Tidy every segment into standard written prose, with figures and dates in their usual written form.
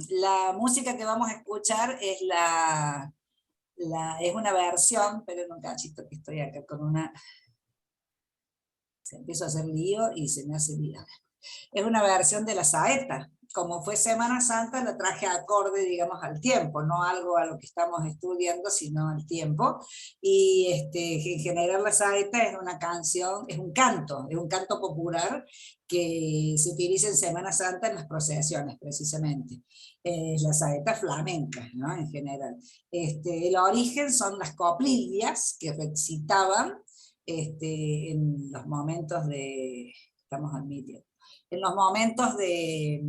La música que vamos a escuchar es es una versión, pero en un cachito que estoy acá con una... Se empiezo a hacer lío y se me hace lío. Es una versión de la saeta. Como fue Semana Santa, la traje acorde, digamos, al tiempo, no algo a lo que estamos estudiando, sino al tiempo. Y en general la saeta es una canción, es un canto popular que se utiliza en Semana Santa en las procesiones, precisamente. La saeta flamenca, ¿no? En general. El origen son las coplillas que recitaban en los momentos de... Estamos al medio. En los momentos de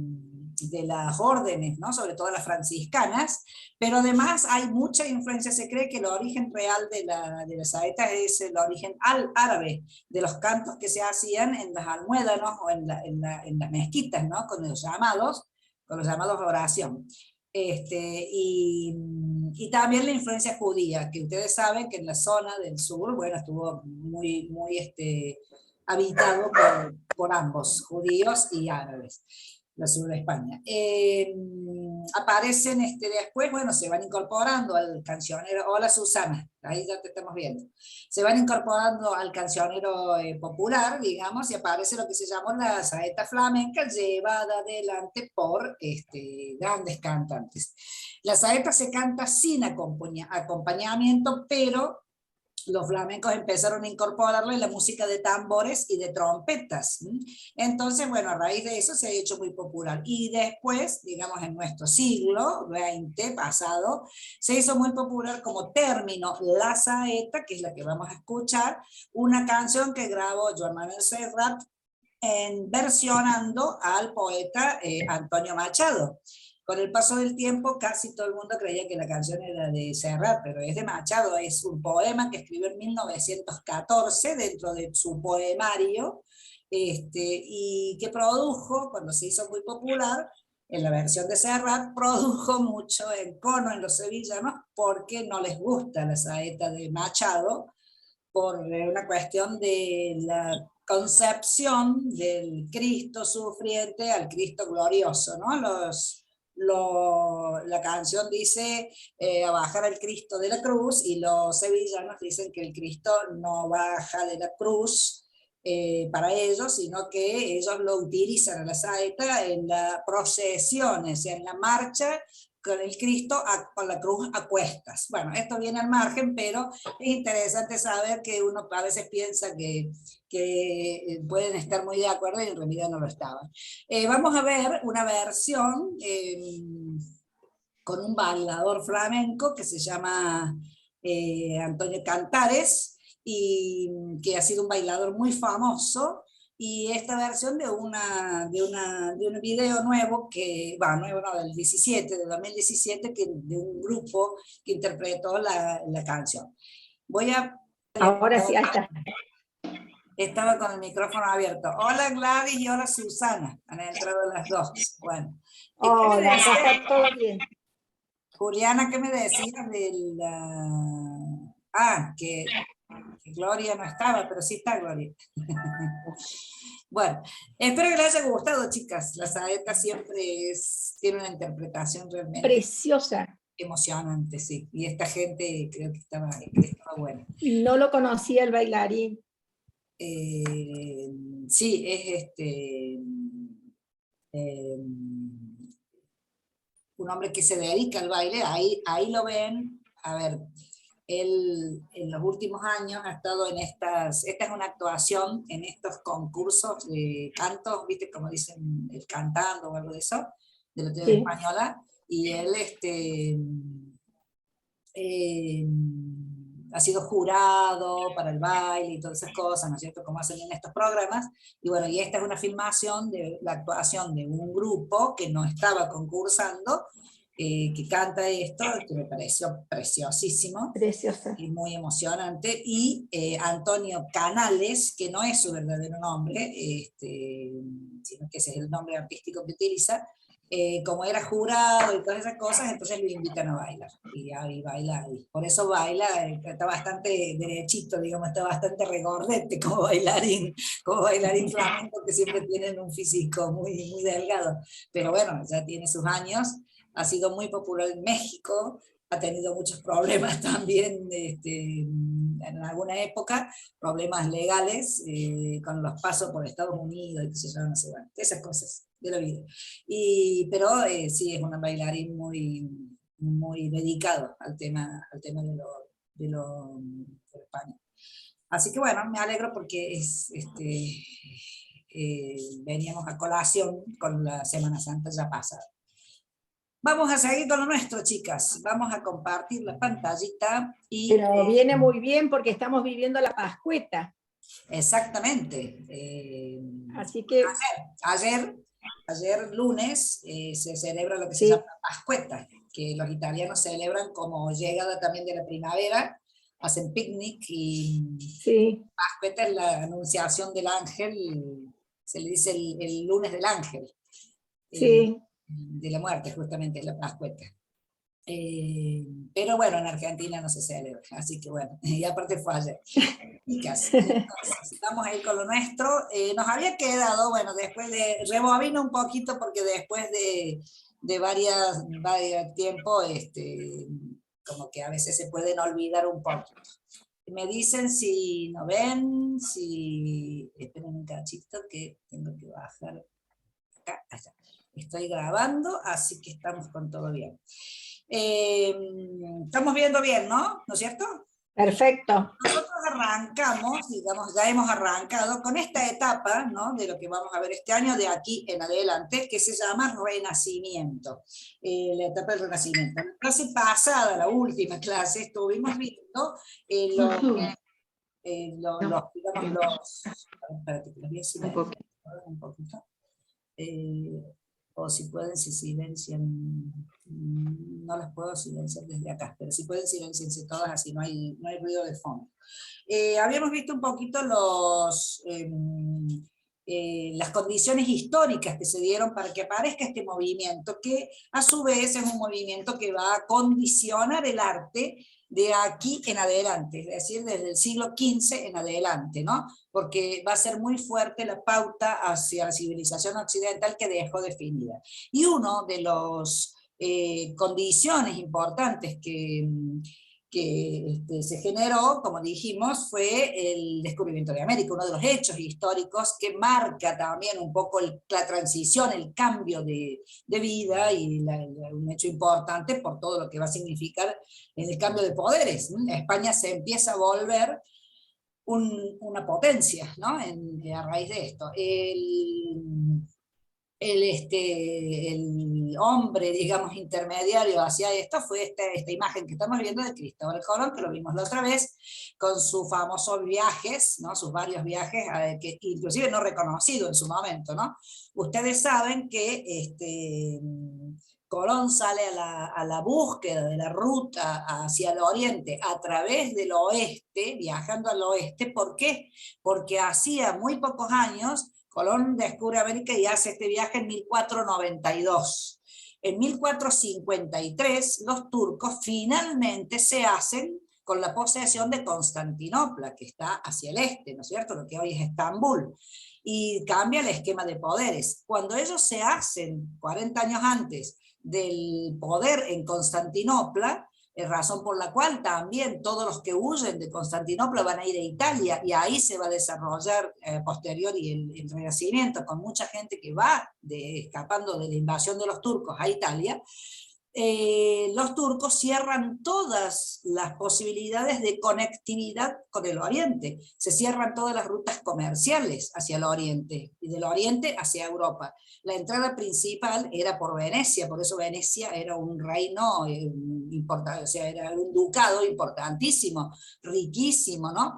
las órdenes, ¿no? Sobre todo las franciscanas, pero además hay mucha influencia, se cree que el origen real de la saeta es el origen árabe, de los cantos que se hacían en las almuédanos o en las mezquitas, ¿no? Con los llamados de oración. Y también la influencia judía, que ustedes saben que en la zona del sur, bueno, estuvo muy habitado por ambos, judíos y árabes, la sur de España. Aparecen después, bueno, se van incorporando al cancionero, hola Susana, ahí ya te estamos viendo, se van incorporando al cancionero popular, digamos, y aparece lo que se llamó la saeta flamenca, llevada adelante por grandes cantantes. La saeta se canta sin acompañamiento, pero los flamencos empezaron a incorporarle la música de tambores y de trompetas. Entonces, bueno, a raíz de eso se ha hecho muy popular. Y después, digamos, en nuestro siglo XX pasado, se hizo muy popular como término la saeta, que es la que vamos a escuchar, una canción que grabó Joan Manuel Serrat versionando al poeta Antonio Machado. Con el paso del tiempo, casi todo el mundo creía que la canción era de Serrat, pero es de Machado, es un poema que escribió en 1914 dentro de su poemario, y que produjo, cuando se hizo muy popular, en la versión de Serrat, produjo mucho encono en los sevillanos porque no les gusta la saeta de Machado, por una cuestión de la concepción del Cristo sufriente al Cristo glorioso, ¿no? La canción dice a bajar al Cristo de la cruz, y los sevillanos dicen que el Cristo no baja de la cruz para ellos, sino que ellos lo utilizan a la saeta en las procesiones, en la marcha con el Cristo con la cruz a cuestas. Bueno, esto viene al margen, pero es interesante saber que uno a veces piensa que pueden estar muy de acuerdo y en realidad no lo estaban. Vamos a ver una versión con un bailador flamenco que se llama Antonio Cantares, y que ha sido un bailador muy famoso, y esta versión de un video nuevo, nuevo no, del 17, de 2017, de un grupo que interpretó la canción. Ahora sí, ahí está. Estaba con el micrófono abierto. Hola Gladys y hola Susana. Han entrado las dos. Bueno. Hola, está todo bien. Juliana, ¿qué me decías de la... que Gloria no estaba, pero sí está Gloria. Bueno, espero que les haya gustado, chicas. La saeta siempre tiene una interpretación realmente preciosa, emocionante, sí. Y esta gente creo que estaba buena. No lo conocía el bailarín. Sí, es un hombre que se dedica al baile, ahí lo ven. A ver, él en los últimos años ha estado esta es una actuación en estos concursos de cantos, viste, como dicen, el cantando o algo de eso, de la TV española, y él ha sido jurado para el baile y todas esas cosas, ¿no es cierto?, como hacen en estos programas. Y bueno, y esta es una filmación de la actuación de un grupo que no estaba concursando, que canta esto, que me pareció preciosísimo. Preciosa. Y muy emocionante. Y Antonio Canales, que no es su verdadero nombre, sino que ese es el nombre artístico que utiliza, como era jurado y todas esas cosas, entonces lo invitan a bailar, y ahí baila, y por eso baila, está bastante derechito, digamos, está bastante regordete como bailarín flamenco, que siempre tienen un físico muy, muy delgado, pero bueno, ya tiene sus años, ha sido muy popular en México, ha tenido muchos problemas también en alguna época, problemas legales, con los pasos por Estados Unidos, y qué sé yo, no sé, bueno, esas cosas de la vida. Pero sí, es un bailarín muy, muy dedicado al tema de España. Así que bueno, me alegro porque veníamos a colación con la Semana Santa ya pasada. Vamos a seguir con lo nuestro, chicas. Vamos a compartir la pantallita. Pero viene muy bien porque estamos viviendo la Pascueta. Exactamente. Así que... Ayer lunes se celebra lo que se llama Pascueta, que los italianos celebran como llegada también de la primavera, hacen picnic y Pascueta es la anunciación del ángel, se le dice el lunes del ángel, de la muerte justamente, la Pascueta. Pero bueno, en Argentina no se celebra, así que bueno, y aparte fue ayer. Entonces, vamos a ir con lo nuestro. Nos había quedado, bueno, después de, rebobino un poquito porque después de varios tiempo, como que a veces se pueden olvidar un poquito. Me dicen si no ven, si, esperen un cachito que tengo que bajar acá, allá. Estoy grabando, así que estamos con todo bien. Estamos viendo bien, ¿no? ¿No es cierto? Perfecto. Nosotros arrancamos, digamos, ya hemos arrancado con esta etapa, ¿no?, de lo que vamos a ver este año, de aquí en adelante, que se llama Renacimiento, la etapa del Renacimiento. En la clase pasada, la última clase, estuvimos viendo espérate, que los voy a silenciar un poquito. O si pueden, si silencian, no las puedo silenciar desde acá, pero si pueden silenciarse todas, así no hay ruido de fondo. Habíamos visto un poquito las condiciones históricas que se dieron para que aparezca este movimiento, que a su vez es un movimiento que va a condicionar el arte de aquí en adelante, es decir, desde el siglo XV en adelante, ¿no? Porque va a ser muy fuerte la pauta hacia la civilización occidental que dejó definida. Y uno de los condiciones importantes que se generó, como dijimos, fue el descubrimiento de América, uno de los hechos históricos que marca también un poco la transición, el cambio de vida, y un hecho importante por todo lo que va a significar en el cambio de poderes. España se empieza a volver una potencia, ¿no?, a raíz de esto. El hombre, digamos, intermediario hacia esto fue esta imagen que estamos viendo de Cristóbal Colón, que lo vimos la otra vez, con sus famosos viajes, ¿no?, sus varios viajes, que inclusive no reconocido en su momento, ¿no? Ustedes saben que Colón sale a la búsqueda de la ruta hacia el oriente a través del oeste, viajando al oeste. ¿Por qué? Porque hacía muy pocos años Colón descubre América y hace este viaje en 1492. En 1453 los turcos finalmente se hacen con la posesión de Constantinopla, que está hacia el este, ¿no es cierto?, lo que hoy es Estambul, y cambia el esquema de poderes. Cuando ellos se hacen 40 años antes del poder en Constantinopla, razón por la cual también todos los que huyen de Constantinopla van a ir a Italia, y ahí se va a desarrollar posterior y el Renacimiento, con mucha gente que va escapando de la invasión de los turcos a Italia. Los turcos cierran todas las posibilidades de conectividad con el oriente, se cierran todas las rutas comerciales hacia el oriente, y del oriente hacia Europa. La entrada principal era por Venecia, por eso Venecia era un reino importante, o sea, era un ducado importantísimo, riquísimo, ¿no?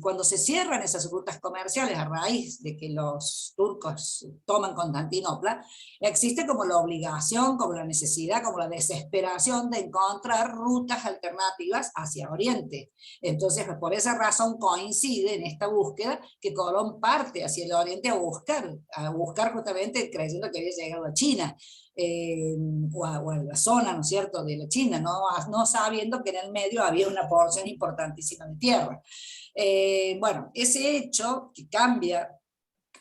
Cuando se cierran esas rutas comerciales a raíz de que los turcos toman Constantinopla, existe como la obligación, como la necesidad necesidad como la desesperación de encontrar rutas alternativas hacia Oriente. Entonces, por esa razón coincide en esta búsqueda que Colón parte hacia el Oriente a buscar justamente creyendo que había llegado a China. O a la zona, ¿no es cierto?, de la China, no sabiendo que en el medio había una porción importantísima de tierra. Bueno, ese hecho que cambia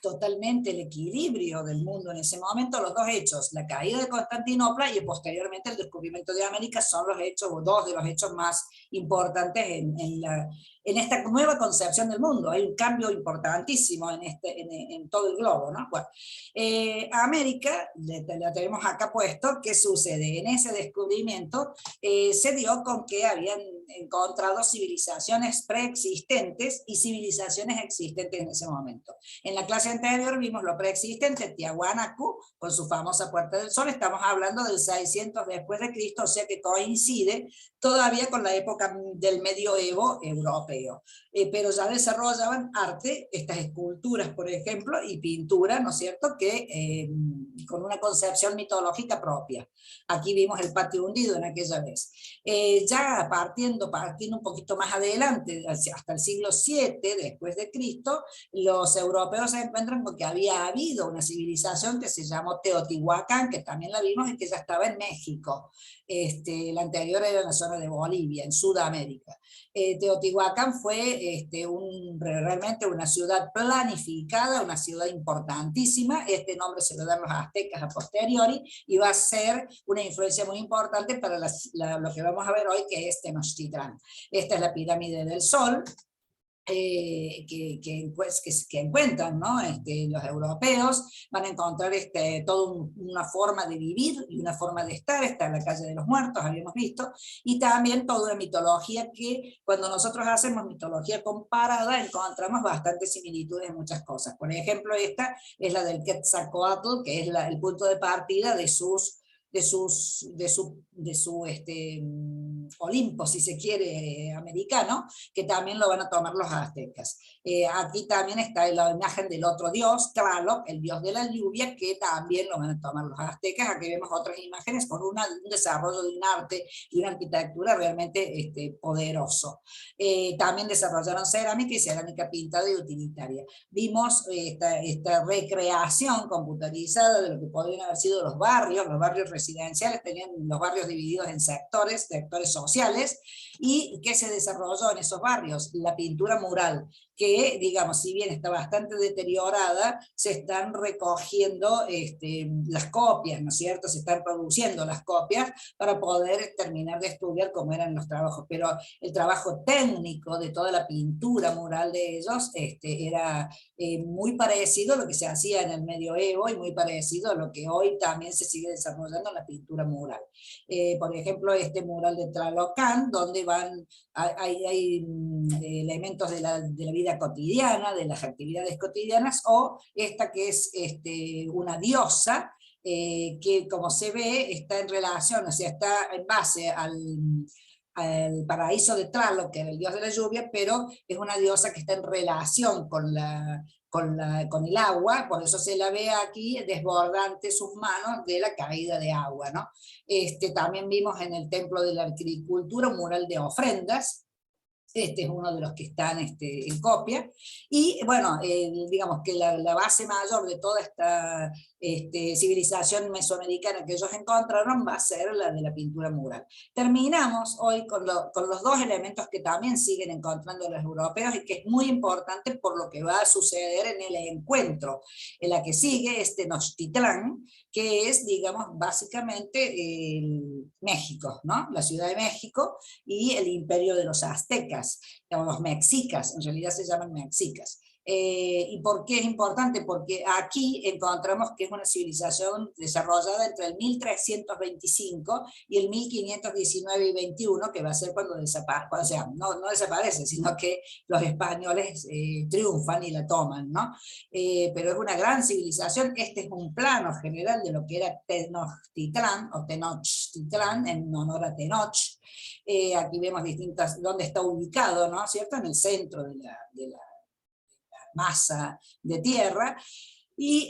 totalmente el equilibrio del mundo en ese momento, los dos hechos, la caída de Constantinopla y posteriormente el descubrimiento de América, son los hechos, o dos de los hechos más importantes en esta nueva concepción del mundo. Hay un cambio importantísimo en todo el globo, ¿no? Bueno, América, la tenemos acá puesto. ¿Qué sucede? En ese descubrimiento se dio con que habían encontrado civilizaciones preexistentes y civilizaciones existentes en ese momento. En la clase anterior vimos lo preexistente, Tiahuanacu, con su famosa Puerta del Sol. Estamos hablando del 600 después de Cristo, o sea que coincide todavía con la época del medioevo europeo. Pero ya desarrollaban arte, estas esculturas, por ejemplo, y pintura, ¿no es cierto?, que con una concepción mitológica propia. Aquí vimos el patio hundido en aquella vez. Ya partiendo un poquito más adelante, hasta el siglo VII después de Cristo, los europeos se encuentran con que había habido una civilización que se llamó Teotihuacán, que también la vimos y que ya estaba en México. La anterior era en la zona de Bolivia, en Sudamérica. Teotihuacán fue realmente una ciudad planificada, una ciudad importantísima. Este nombre se lo dan los aztecas a posteriori, y va a ser una influencia muy importante para lo que vamos a ver hoy, que es Tenochtitlán. Esta es la pirámide del Sol, que encuentran, ¿no? Los europeos van a encontrar toda una forma de vivir y una forma de estar. Está la calle de los muertos, habíamos visto, y también toda una mitología que, cuando nosotros hacemos mitología comparada, encontramos bastantes similitudes en muchas cosas. Por ejemplo, esta es la del Quetzalcóatl, que es el punto de partida de su Olimpo, si se quiere, americano, que también lo van a tomar los aztecas. Aquí también está la imagen del otro dios, Tlaloc, el dios de la lluvia, que también lo van a tomar los aztecas. Aquí vemos otras imágenes con un desarrollo de un arte y una arquitectura realmente poderoso. También desarrollaron cerámica y cerámica pintada y utilitaria. Vimos esta recreación computarizada de lo que podrían haber sido los barrios residenciales. Tenían los barrios divididos en sectores sociales. ¿Y qué se desarrolló en esos barrios? La pintura mural, que, digamos, si bien está bastante deteriorada, se están recogiendo las copias, ¿no es cierto? Se están produciendo las copias para poder terminar de estudiar cómo eran los trabajos, pero el trabajo técnico de toda la pintura mural de ellos era muy parecido a lo que se hacía en el medioevo, y muy parecido a lo que hoy también se sigue desarrollando en la pintura mural. Por ejemplo, este mural de Tlalocán, donde hay elementos de la vida cotidiana, de las actividades cotidianas, o esta que es una diosa, que, como se ve, está en relación, o sea, está en base al paraíso de Tlaloc, que era el dios de la lluvia, pero es una diosa que está en relación con el agua. Por eso se la ve aquí desbordante sus manos de la caída de agua, ¿no? También vimos en el templo de la agricultura un mural de ofrendas. Este es uno de los que están en copia. Y bueno, digamos que la base mayor de toda esta civilización mesoamericana que ellos encontraron va a ser la de la pintura mural. Terminamos hoy con los dos elementos que también siguen encontrando los europeos, y que es muy importante por lo que va a suceder en el encuentro. En la que sigue Tenochtitlán, que es, digamos, básicamente México, ¿no? La Ciudad de México y el imperio de los aztecas, o los mexicas, en realidad se llaman mexicas. ¿Y por qué es importante? Porque aquí encontramos que es una civilización desarrollada entre el 1325 y el 1519 y 21, que va a ser cuando desaparece, o sea, no desaparece, sino que los españoles triunfan y la toman, ¿no? Pero es una gran civilización. Este es un plano general de lo que era Tenochtitlán, o Tenochtitlán, en honor a Tenoch. Aquí vemos dónde está ubicado, ¿no? ¿Cierto? En el centro de la masa de tierra. y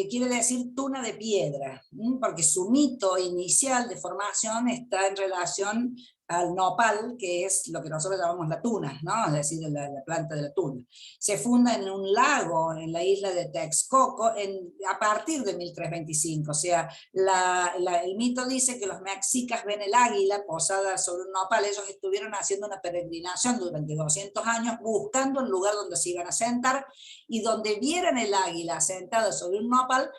quiere decir tuna de piedra, porque su mito inicial de formación está en relación al nopal, que es lo que nosotros llamamos la tuna, ¿no? Es decir, la planta de la tuna. Se funda en un lago en la isla de Texcoco a partir de 1325, o sea, el mito dice que los mexicas ven el águila posada sobre un nopal. Ellos estuvieron haciendo una peregrinación durante 200 años buscando el lugar donde se iban a sentar, y donde vieran el águila sentada sobre un nopal,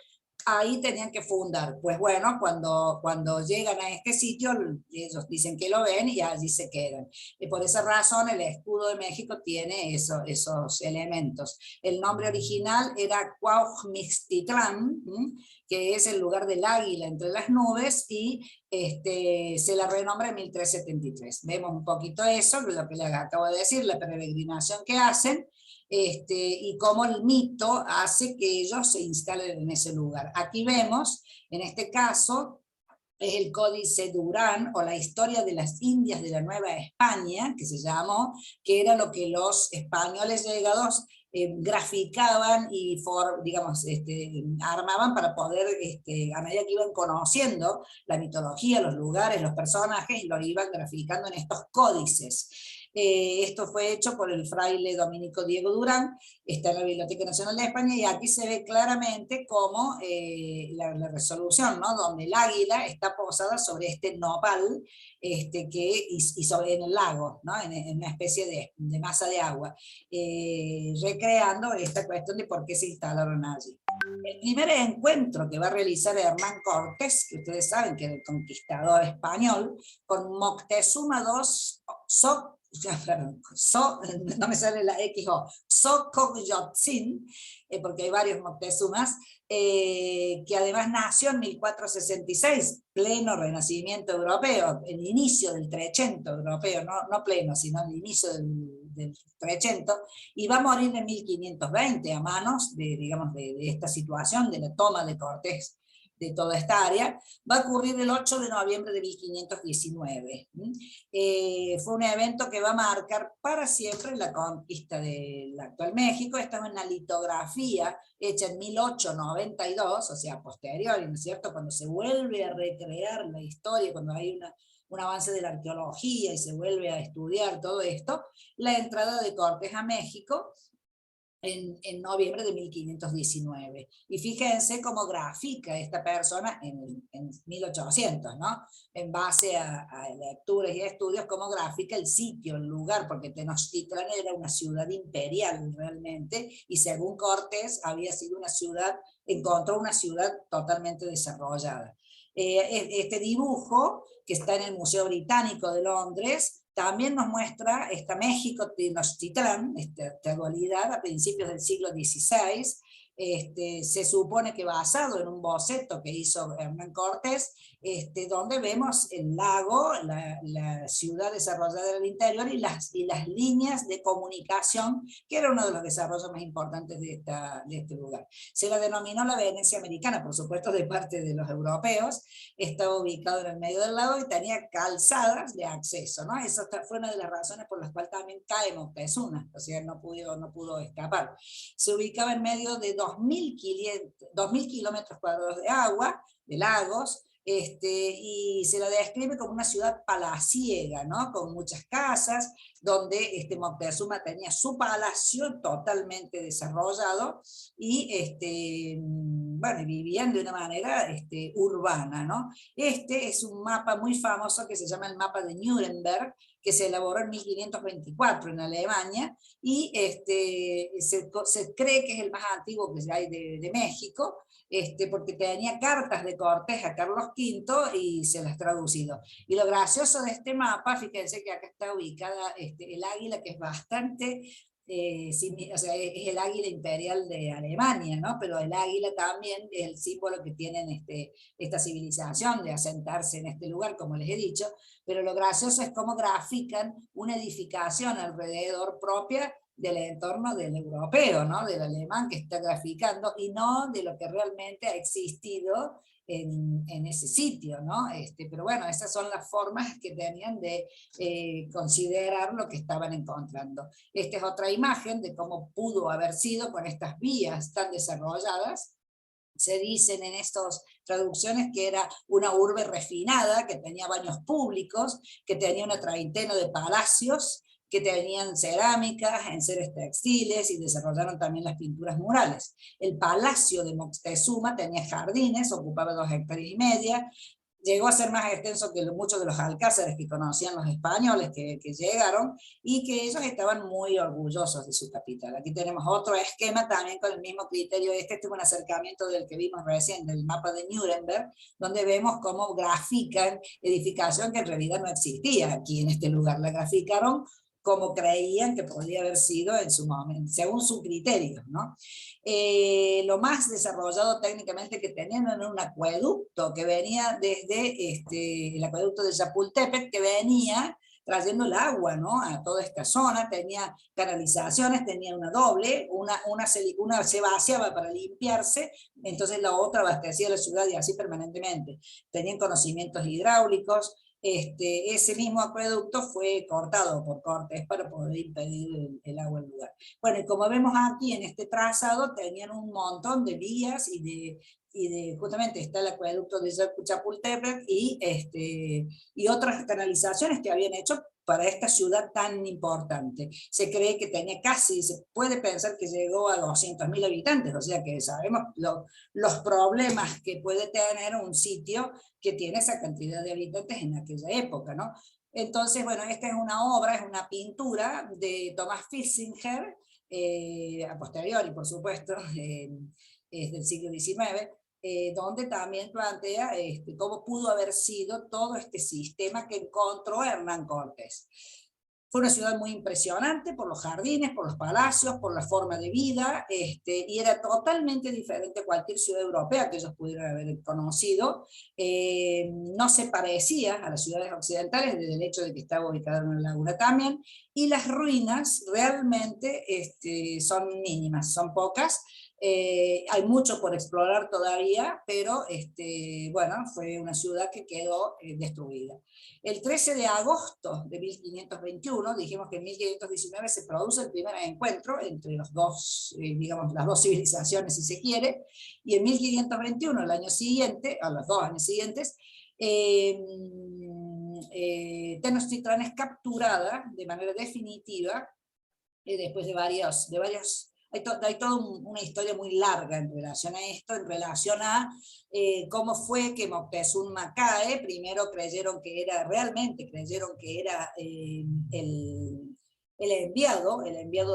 ahí tenían que fundar. Pues bueno, cuando llegan a este sitio, ellos dicen que lo ven y allí se quedan. Y por esa razón el escudo de México tiene esos elementos. El nombre original era Cuauhmixtitlán, que es el lugar del águila entre las nubes, y se la renombra en 1373. Vemos un poquito eso, lo que les acabo de decir, la peregrinación que hacen, y cómo el mito hace que ellos se instalen en ese lugar. Aquí vemos, en este caso, es el Códice Durán, o la historia de las Indias de la Nueva España, que se llamó, que era lo que los españoles llegados graficaban y digamos, armaban para poder, a medida que iban conociendo la mitología, los lugares, los personajes, lo iban graficando en estos códices. Esto fue hecho por el fraile dominico Diego Durán, está en la Biblioteca Nacional de España, y aquí se ve claramente cómo la resolución, ¿no? Donde el águila está posada sobre este nopal, y sobre en el lago, ¿no? En una especie de masa de agua, recreando esta cuestión de por qué se instalaron allí. El primer encuentro que va a realizar Hernán Cortés, que ustedes saben que es el conquistador español, con Moctezuma II, no me sale la X, Xocoyotzin, porque hay varios Moctezumas, que además nació en 1466, pleno renacimiento europeo, el inicio del Trecento europeo, no pleno, sino el inicio del Trecento, y va a morir en 1520 a manos digamos, de esta situación, de la toma de Cortés de toda esta área. Va a ocurrir el 8 de noviembre de 1519. Fue un evento que va a marcar para siempre la conquista del actual México. Esta es una litografía hecha en 1892, o sea, posterior, ¿no es cierto? Cuando se vuelve a recrear la historia, cuando hay un avance de la arqueología y se vuelve a estudiar todo esto, la entrada de Cortés a México en noviembre de 1519. Y fíjense cómo grafica esta persona en 1800, ¿no? En base a lecturas y estudios, cómo grafica el sitio, el lugar, porque Tenochtitlán era una ciudad imperial realmente, y según Cortés había sido una ciudad, encontró una ciudad totalmente desarrollada. Este dibujo, que está en el Museo Británico de Londres, también nos muestra esta México Tenochtitlán, esta dualidad a principios del siglo XVI. Se supone que basado en un boceto que hizo Hernán Cortés, donde vemos el lago, la ciudad desarrollada en el interior, y las líneas de comunicación, que era uno de los desarrollos más importantes de este lugar. Se la denominó la Venecia americana, por supuesto de parte de los europeos. Estaba ubicado en el medio del lago y tenía calzadas de acceso, ¿no? Eso fue una de las razones por las cuales también cae Moctezuma, o sea, no pudo escapar. Se ubicaba en medio de 2.000 kilómetros cuadrados de agua, de lagos, y se la describe como una ciudad palaciega, ¿no? Con muchas casas, donde Moctezuma tenía su palacio totalmente desarrollado, y bueno, vivían de una manera urbana, ¿no? Este es un mapa muy famoso que se llama el mapa de Nuremberg, que se elaboró en 1524 en Alemania, y se cree que es el más antiguo que hay de México, porque tenía cartas de Cortés a Carlos V y se las ha traducido. Y lo gracioso de este mapa, fíjense que acá está ubicada el águila, que es bastante, o sea, es el águila imperial de Alemania, ¿no? Pero el águila también es el símbolo que tienen esta civilización de asentarse en este lugar, como les he dicho. Pero lo gracioso es cómo grafican una edificación alrededor propia del entorno del europeo, ¿no? Del alemán que está graficando, y no de lo que realmente ha existido en ese sitio, ¿no? Pero bueno, esas son las formas que tenían de considerar lo que estaban encontrando. Esta es otra imagen de cómo pudo haber sido con estas vías tan desarrolladas. Se dicen en estas traducciones que era una urbe refinada, que tenía baños públicos, que tenía una treintena de palacios, que tenían cerámicas, enseres textiles, y desarrollaron también las pinturas murales. El palacio de Moctezuma tenía jardines, ocupaba 2,5 hectáreas, llegó a ser más extenso que muchos de los alcázares que conocían los españoles que llegaron, y que ellos estaban muy orgullosos de su capital. Aquí tenemos otro esquema también con el mismo criterio. Este es un acercamiento del que vimos recién, del mapa de Nuremberg, donde vemos cómo grafican edificación que en realidad no existía aquí en este lugar. La graficaron como creían que podría haber sido en su momento, según su criterio, ¿no? Lo más desarrollado técnicamente que tenían era un acueducto que venía desde el acueducto de Chapultepec, que venía trayendo el agua, ¿no? A toda esta zona. Tenía canalizaciones, tenía una doble, una se vaciaba para limpiarse, entonces la otra abastecía la ciudad, y así permanentemente. Tenían conocimientos hidráulicos. Ese mismo acueducto fue cortado por Cortés para poder impedir el agua en el lugar. Bueno, y como vemos aquí en este trazado, tenían un montón de vías justamente está el acueducto de Chapultepec y otras canalizaciones que habían hecho para esta ciudad tan importante. Se cree que tenía casi, se puede pensar que llegó a 200.000 habitantes, o sea que sabemos los problemas que puede tener un sitio que tiene esa cantidad de habitantes en aquella época, ¿no? Entonces, bueno, esta es una obra, es una pintura de Thomas Fitzinger, a posteriori, por supuesto, es del siglo XIX, donde también plantea cómo pudo haber sido todo este sistema que encontró Hernán Cortés. Fue una ciudad muy impresionante por los jardines, por los palacios, por la forma de vida, y era totalmente diferente a cualquier ciudad europea que ellos pudieran haber conocido. No se parecía a las ciudades occidentales, desde el hecho de que estaba ubicada en una laguna también, y las ruinas realmente son mínimas, son pocas. Hay mucho por explorar todavía, pero bueno, fue una ciudad que quedó destruida. El 13 de agosto de 1521, dijimos que en 1519 se produce el primer encuentro entre los dos, digamos, las dos civilizaciones, si se quiere, y en 1521, el año siguiente, a los 2 años siguientes, Tenochtitlán es capturada de manera definitiva, después de varios hay toda una historia muy larga en relación a esto, en relación a cómo fue que Moctezuma cae. Primero realmente creyeron que era el enviado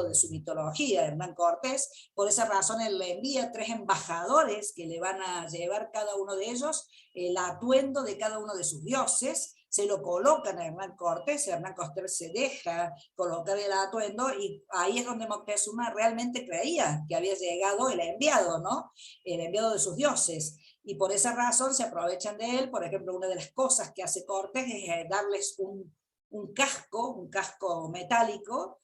de su mitología, Hernán Cortés. Por esa razón él le envía 3 embajadores que le van a llevar cada uno de ellos el atuendo de cada uno de sus dioses. Se lo colocan a Hernán Cortés se deja colocar el atuendo, y ahí es donde Moctezuma realmente creía que había llegado el enviado, ¿no? El enviado de sus dioses. Y por esa razón se aprovechan de él. Por ejemplo, una de las cosas que hace Cortés es darles un casco metálico,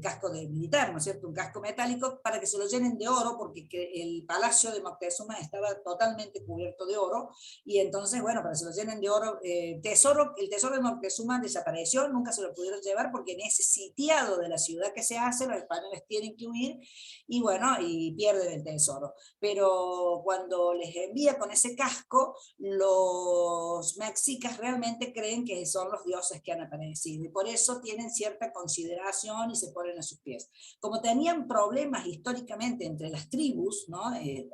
casco de militar, ¿no es cierto? Un casco metálico para que se lo llenen de oro, porque el palacio de Moctezuma estaba totalmente cubierto de oro, y entonces, bueno, para que se lo llenen de oro, el tesoro de Moctezuma desapareció, nunca se lo pudieron llevar, porque en ese sitiado de la ciudad que se hace, los españoles tienen que huir, y bueno, y pierden el tesoro. Pero cuando les envía con ese casco, los mexicas realmente creen que son los dioses que han aparecido, y por eso tienen cierta consideración y se ponen a sus pies. Como tenían problemas históricamente entre las tribus, ¿no?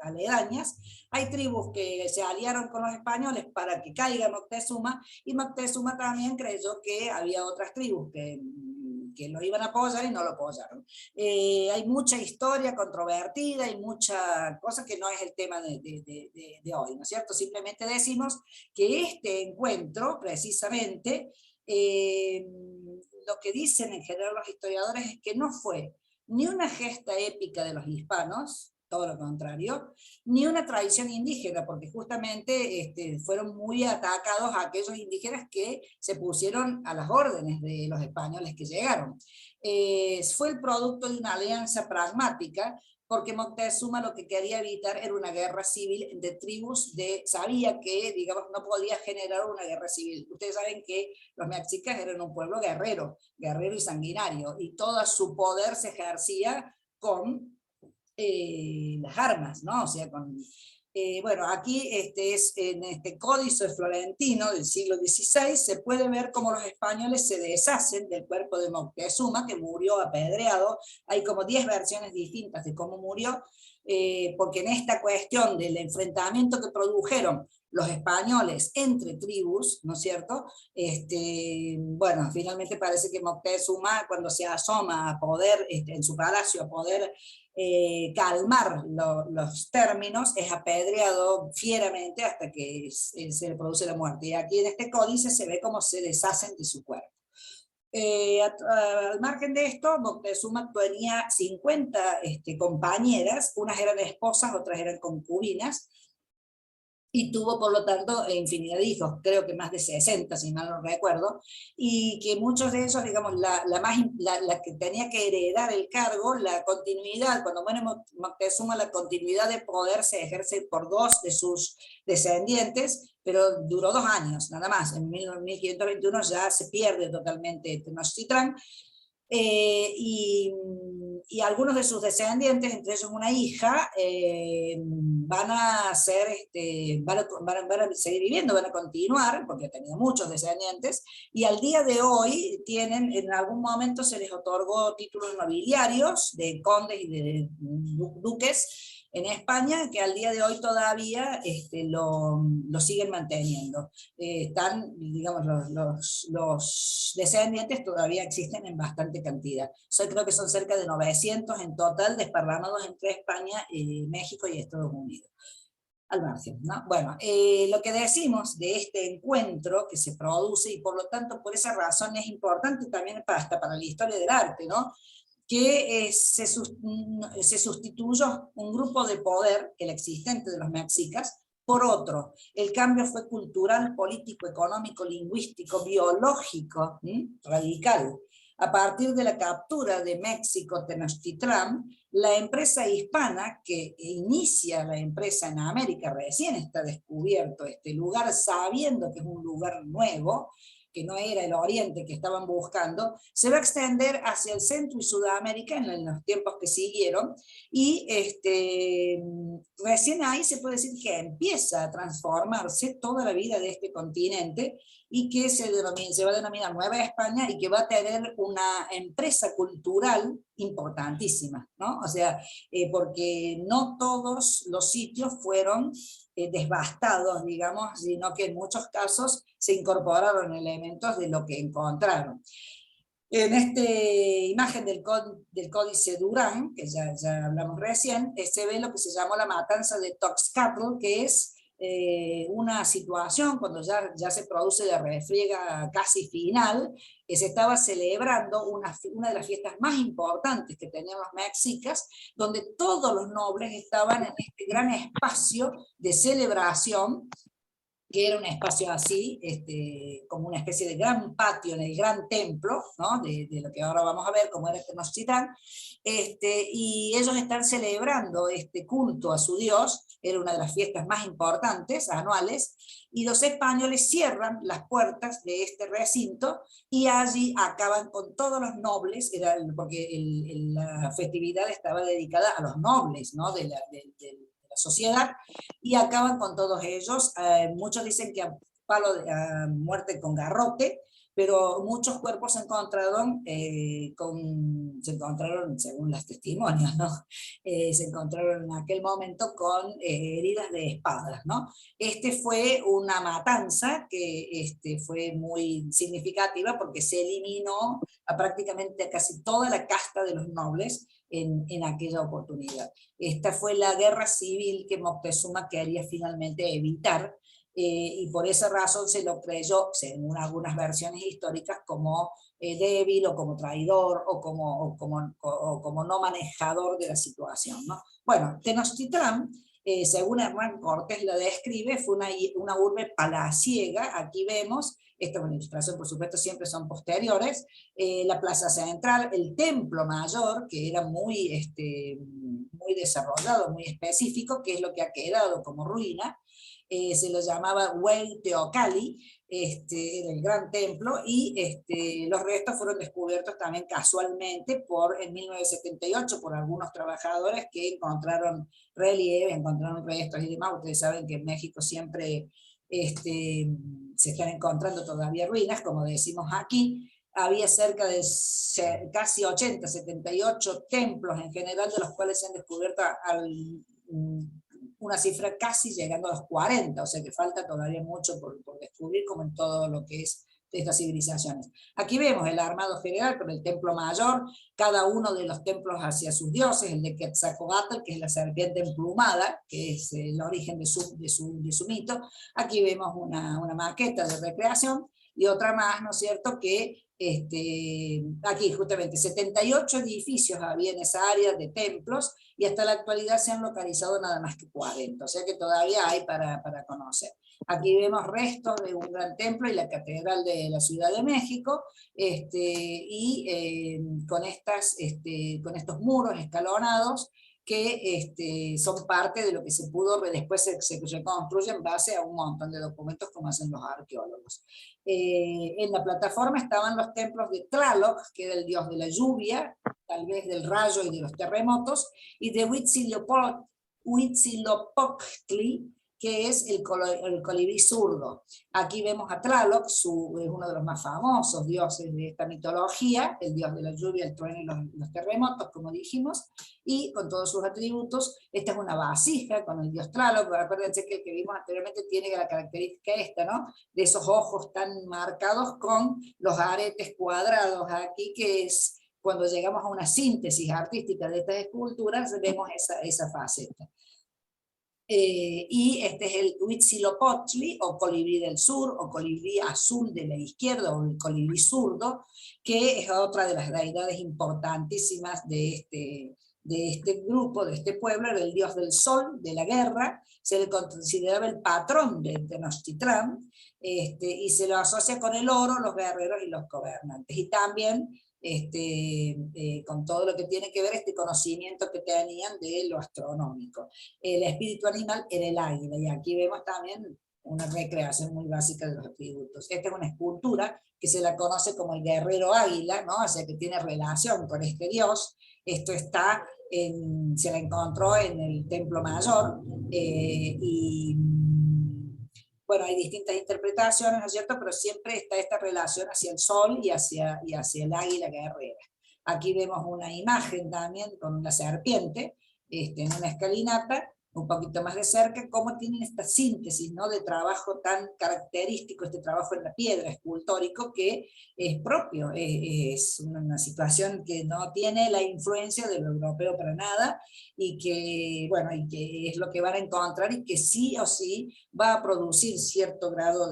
Aledañas, hay tribus que se aliaron con los españoles para que caiga Moctezuma, y Moctezuma también creyó que había otras tribus que lo iban a apoyar y no lo apoyaron. Hay mucha historia controvertida, hay mucha cosa que no es el tema de hoy, ¿no es cierto? Simplemente decimos que este encuentro, precisamente, lo que dicen en general los historiadores es que no fue ni una gesta épica de los hispanos, todo lo contrario, ni una tradición indígena, porque justamente fueron muy atacados a aquellos indígenas que se pusieron a las órdenes de los españoles que llegaron. Fue el producto de una alianza pragmática, porque Moctezuma lo que quería evitar era una guerra civil de tribus, sabía que, digamos, no podía generar una guerra civil. Ustedes saben que los mexicas eran un pueblo guerrero y sanguinario, y todo su poder se ejercía con las armas, ¿no? O sea, bueno, aquí en este códice florentino del siglo XVI se puede ver cómo los españoles se deshacen del cuerpo de Moctezuma, que murió apedreado. Hay como 10 versiones distintas de cómo murió, porque en esta cuestión del enfrentamiento que produjeron los españoles entre tribus, ¿no es cierto? Bueno, finalmente parece que Moctezuma, cuando se asoma a poder, en su palacio, a poder calmar los términos, es apedreado fieramente hasta que se le produce la muerte. Y aquí en este códice se ve cómo se deshacen de su cuerpo. Al margen de esto, Moctezuma tenía 50 compañeras, unas eran esposas, otras eran concubinas, y tuvo por lo tanto infinidad de hijos, creo que más de 60, si mal no recuerdo, y que muchos de ellos, digamos, la que tenía que heredar el cargo, la continuidad, cuando muere Moctezuma, la continuidad de poder se ejerce por 2 de sus descendientes, pero duró 2 años, nada más. En 1521 ya se pierde totalmente Tenochtitlán, y algunos de sus descendientes, entre ellos una hija, van a seguir viviendo, van a continuar, porque ha tenido muchos descendientes, y al día de hoy en algún momento se les otorgó títulos nobiliarios de condes y de duques en España, que al día de hoy todavía lo siguen manteniendo. Están, digamos, los descendientes todavía existen en bastante cantidad. Creo que son cerca de 900 en total, desparramados entre España, México y Estados Unidos. Al margen, ¿no? Bueno, lo que decimos de este encuentro que se produce, y por lo tanto por esa razón es importante también hasta para la historia del arte, ¿no? Que se sustituyó un grupo de poder, el existente de los mexicas, por otro. El cambio fue cultural, político, económico, lingüístico, biológico, radical. A partir de la captura de México, Tenochtitlán, la empresa hispana, que inicia la empresa en América, recién está descubierto este lugar, sabiendo que es un lugar nuevo, que no era el oriente que estaban buscando, se va a extender hacia el centro y Sudamérica en los tiempos que siguieron, y recién ahí se puede decir que empieza a transformarse toda la vida de este continente, y que se va a denominar Nueva España, y que va a tener una empresa cultural importantísima, ¿no? O sea, porque no todos los sitios fueron devastados, digamos, sino que en muchos casos se incorporaron elementos de lo que encontraron. En esta imagen del códice Durán, que ya hablamos recién, se ve lo que se llamó la matanza de Toxcatl, que es una situación cuando ya se produce la refriega casi final, que se estaba celebrando una de las fiestas más importantes que tenían los mexicas, donde todos los nobles estaban en este gran espacio de celebración, que era un espacio así, como una especie de gran patio en el gran templo, ¿no? de lo que ahora vamos a ver, como era Tenochtitlán, y ellos están celebrando este culto a su dios, era una de las fiestas más importantes, anuales, y los españoles cierran las puertas de este recinto, y allí acaban con todos los nobles, porque la festividad estaba dedicada a los nobles, ¿no? de la sociedad, y acaban con todos ellos. Muchos dicen que a muerte con garrote, pero muchos cuerpos se encontraron, según los testimonios, ¿no? Se encontraron en aquel momento con heridas de espadas, ¿no? Fue una matanza que fue muy significativa, porque se eliminó a prácticamente casi toda la casta de los nobles en aquella oportunidad. Esta fue la guerra civil que Moctezuma quería finalmente evitar, y por esa razón se lo creyó, según algunas versiones históricas, como débil o como traidor o como no manejador de la situación, ¿no? Bueno, Tenochtitlán, según Hernán Cortés lo describe, fue una urbe palaciega. Aquí vemos, esta es una ilustración por supuesto siempre son posteriores, la plaza central, el templo mayor, que era muy desarrollado, muy específico, que es lo que ha quedado como ruina. Se lo llamaba Huey Teocalli, era el gran templo, y los restos fueron descubiertos también casualmente en 1978 por algunos trabajadores que encontraron relieve, encontraron restos y demás. Ustedes saben que en México siempre se están encontrando todavía ruinas, como decimos aquí. Había cerca de casi 80, 78 templos en general, de los cuales se han descubierto una cifra casi llegando a los 40, o sea que falta todavía mucho por descubrir, como en todo lo que es de estas civilizaciones. Aquí vemos el armado general con el templo mayor, cada uno de los templos hacia sus dioses, el de Quetzalcóatl, que es la serpiente emplumada, que es el origen de su mito. Aquí vemos una maqueta de recreación, y otra más, ¿no es cierto?, que aquí justamente 78 edificios había en esa área de templos, y hasta la actualidad se han localizado nada más que 40, o sea que todavía hay para conocer. Aquí vemos restos de un gran templo y la catedral de la Ciudad de México, con estos muros escalonados que son parte de lo que se pudo, después se reconstruye en base a un montón de documentos como hacen los arqueólogos. En la plataforma estaban los templos de Tlaloc, que era el dios de la lluvia, tal vez del rayo y de los terremotos, y de Huitzilopochtli, que es el colibrí zurdo. Aquí vemos a Tlaloc, es uno de los más famosos dioses de esta mitología, el dios de la lluvia, el trueno y los terremotos, como dijimos, y con todos sus atributos. Esta es una vasija con el dios Tlaloc. Acuérdense que el que vimos anteriormente tiene la característica esta, ¿no?, de esos ojos tan marcados con los aretes cuadrados aquí, que es cuando llegamos a una síntesis artística de estas esculturas, vemos esa faceta. Y este es el Huitzilopochtli, o colibrí del sur, o colibrí azul de la izquierda, o el colibrí zurdo, que es otra de las deidades importantísimas de este grupo, de este pueblo. Era el dios del sol, de la guerra, se le consideraba el patrón de Tenochtitlán, y se lo asocia con el oro, los guerreros y los gobernantes. Y también con todo lo que tiene que ver este conocimiento que tenían de lo astronómico. El espíritu animal era el águila, y aquí vemos también una recreación muy básica de los atributos. Esta es una escultura que se la conoce como el guerrero águila, ¿no? O sea que tiene relación con este dios. Esto se la encontró en el Templo Mayor, y bueno, hay distintas interpretaciones, ¿no es cierto?, pero siempre está esta relación hacia el sol y hacia el águila guerrera. Aquí vemos una imagen también con una serpiente, en una escalinata, un poquito más de cerca, cómo tienen esta síntesis, ¿no?, de trabajo tan característico, este trabajo en la piedra escultórico, que es propio, es una situación que no tiene la influencia de lo europeo para nada, y que es lo que van a encontrar, y que sí o sí va a producir cierto grado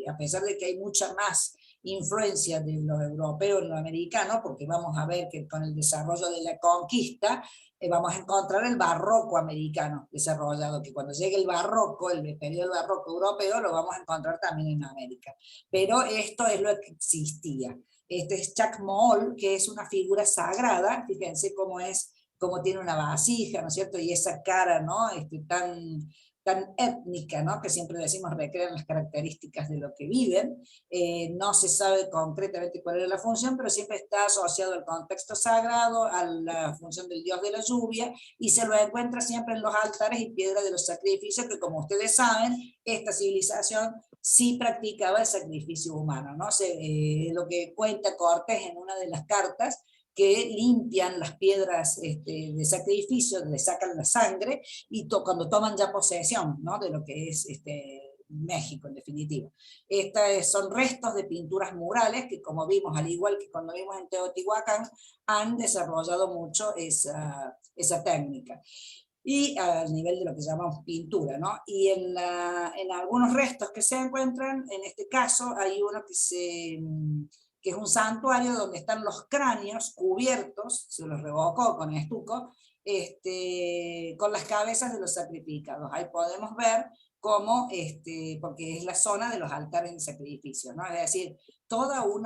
a pesar de que hay mucha más influencia de los europeos en lo americano, porque vamos a ver que con el desarrollo de la conquista vamos a encontrar el barroco americano desarrollado, que cuando llegue el barroco, el periodo barroco europeo, lo vamos a encontrar también en América. Pero esto es lo que existía. Este es Chacmool, que es una figura sagrada, fíjense cómo tiene una vasija, ¿no es cierto?, y esa cara, ¿no?, tan étnica, ¿no?, que siempre decimos recrean las características de lo que viven. No se sabe concretamente cuál era la función, pero siempre está asociado al contexto sagrado, a la función del dios de la lluvia, y se lo encuentra siempre en los altares y piedras de los sacrificios, que, como ustedes saben, esta civilización sí practicaba el sacrificio humano, ¿no? Lo que cuenta Cortés en una de las cartas, que limpian las piedras de sacrificio, le sacan la sangre, y cuando toman ya posesión, ¿no?, de lo que es México, en definitiva. Son restos de pinturas murales que, como vimos, al igual que cuando vimos en Teotihuacán, han desarrollado mucho esa técnica. y al nivel de lo que llamamos pintura, ¿no? Y en algunos restos que se encuentran, en este caso hay uno que es un santuario donde están los cráneos cubiertos, se los revocó con estuco, con las cabezas de los sacrificados. Ahí podemos ver cómo, porque es la zona de los altares de sacrificio, ¿no? Es decir, toda un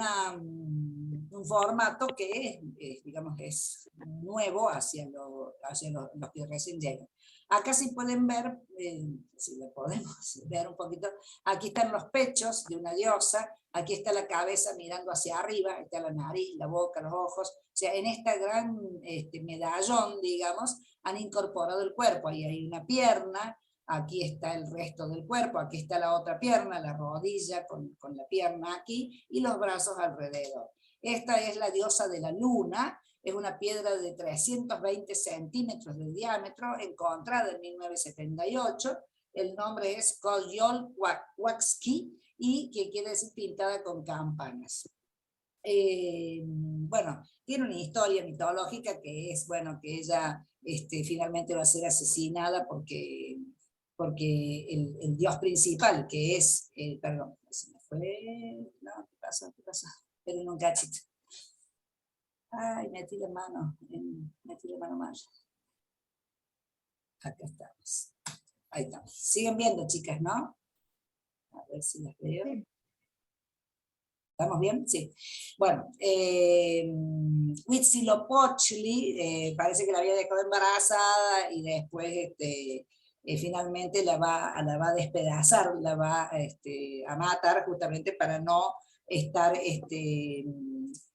formato que digamos, es nuevo hacia los que recién llegan. Acá sí pueden ver, si lo podemos ver un poquito, aquí están los pechos de una diosa, aquí está la cabeza mirando hacia arriba, está la nariz, la boca, los ojos, o sea, en este gran medallón, digamos, han incorporado el cuerpo, ahí hay una pierna, aquí está el resto del cuerpo, aquí está la otra pierna, la rodilla con la pierna aquí, y los brazos alrededor. Esta es la diosa de la luna, es una piedra de 320 centímetros de diámetro, encontrada en 1978, el nombre es Kolyol-Wakski, y que quiere decir pintada con campanas. Bueno, tiene una historia mitológica que es, bueno, que ella finalmente va a ser asesinada porque el dios principal, que es, perdón, se me fue, no, ¿qué pasa? Esperen un cachito. Ay, metí la mano mal. Acá estamos. Ahí estamos. Siguen viendo, chicas, ¿no? A ver si las veo. Sí. ¿Estamos bien? Sí. Bueno, Huitzilopochtli parece que la había dejado embarazada y después finalmente la va a despedazar, la va a matar justamente para no estar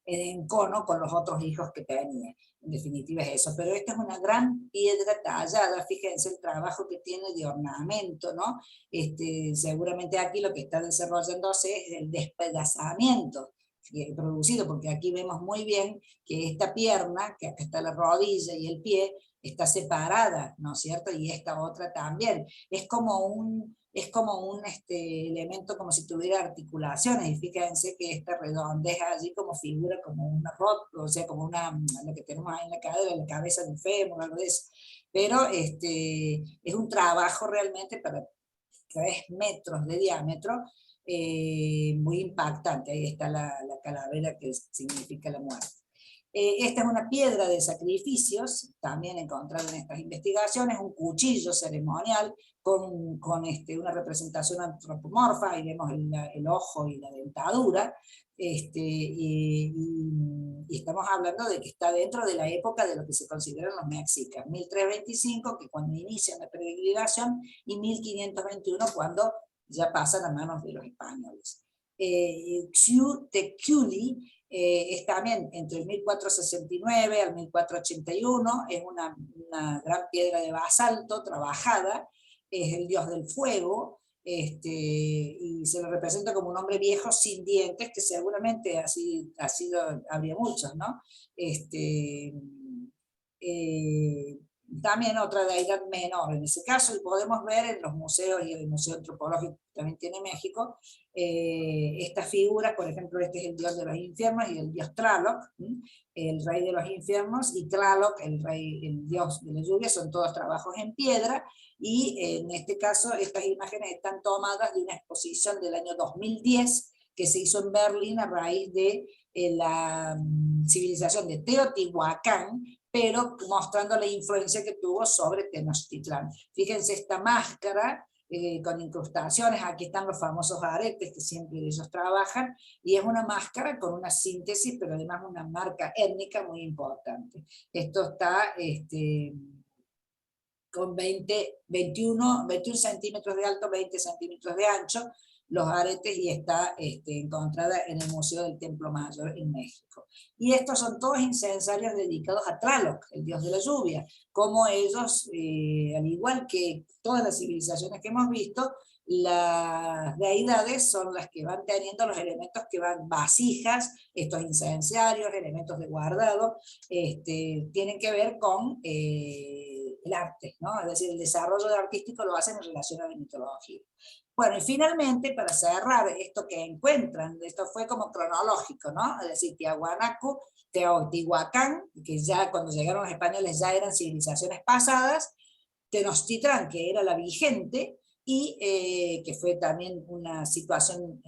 en cono con los otros hijos que tenía. En definitiva es eso, pero esta es una gran piedra tallada, fíjense el trabajo que tiene de ornamento, ¿no? Seguramente aquí lo que está desarrollándose es el despedazamiento producido, porque aquí vemos muy bien que esta pierna, que acá está la rodilla y el pie, está separada, ¿no es cierto? Y esta otra también. Es como un elemento como si tuviera articulaciones, y fíjense que esta redondeja allí como figura como una rota, o sea, como lo que tenemos ahí en la cadera, la cabeza del fémur, algo de eso. Pero es un trabajo realmente para 3 metros de diámetro, muy impactante. Ahí está la calavera que significa la muerte. Esta es una piedra de sacrificios, también encontrada en estas investigaciones, un cuchillo ceremonial con una representación antropomorfa, ahí vemos el ojo y la dentadura, y estamos hablando de que está dentro de la época de lo que se consideran los mexicas, 1325, que cuando inician la peregrinación, y 1521, cuando ya pasan a manos de los españoles. Xiuhtecuhtli es también entre el 1469 al 1481, es una gran piedra de basalto trabajada, es el dios del fuego, y se lo representa como un hombre viejo sin dientes, que seguramente habría muchos, ¿no? También otra deidad menor en ese caso, y podemos ver en los museos, y el Museo Antropológico que también tiene México, estas figuras. Por ejemplo, este es el dios de los infiernos y el dios Tlaloc, el rey de los infiernos, y Tlaloc, el dios de la lluvia, son todos trabajos en piedra, y en este caso estas imágenes están tomadas de una exposición del año 2010 que se hizo en Berlín a raíz de la civilización de Teotihuacán, pero mostrando la influencia que tuvo sobre Tenochtitlán. Fíjense esta máscara con incrustaciones, aquí están los famosos aretes que siempre ellos trabajan, y es una máscara con una síntesis, pero además una marca étnica muy importante. Esto está con 21 centímetros de alto, 20 centímetros de ancho, los aretes, y está encontrada en el Museo del Templo Mayor en México. Y estos son todos incensarios dedicados a Tlaloc, el dios de la lluvia, como ellos, al igual que todas las civilizaciones que hemos visto, las deidades son las que van teniendo los elementos que van, vasijas, estos incensarios, elementos de guardado, tienen que ver con el arte, ¿no? Es decir, el desarrollo artístico lo hacen en relación a la mitología. Bueno, y finalmente, para cerrar esto que encuentran, esto fue como cronológico, ¿no? Es decir, Tiahuanaco, Teotihuacán, que ya cuando llegaron los españoles ya eran civilizaciones pasadas, Tenochtitlán, que era la vigente, y que fue también una situación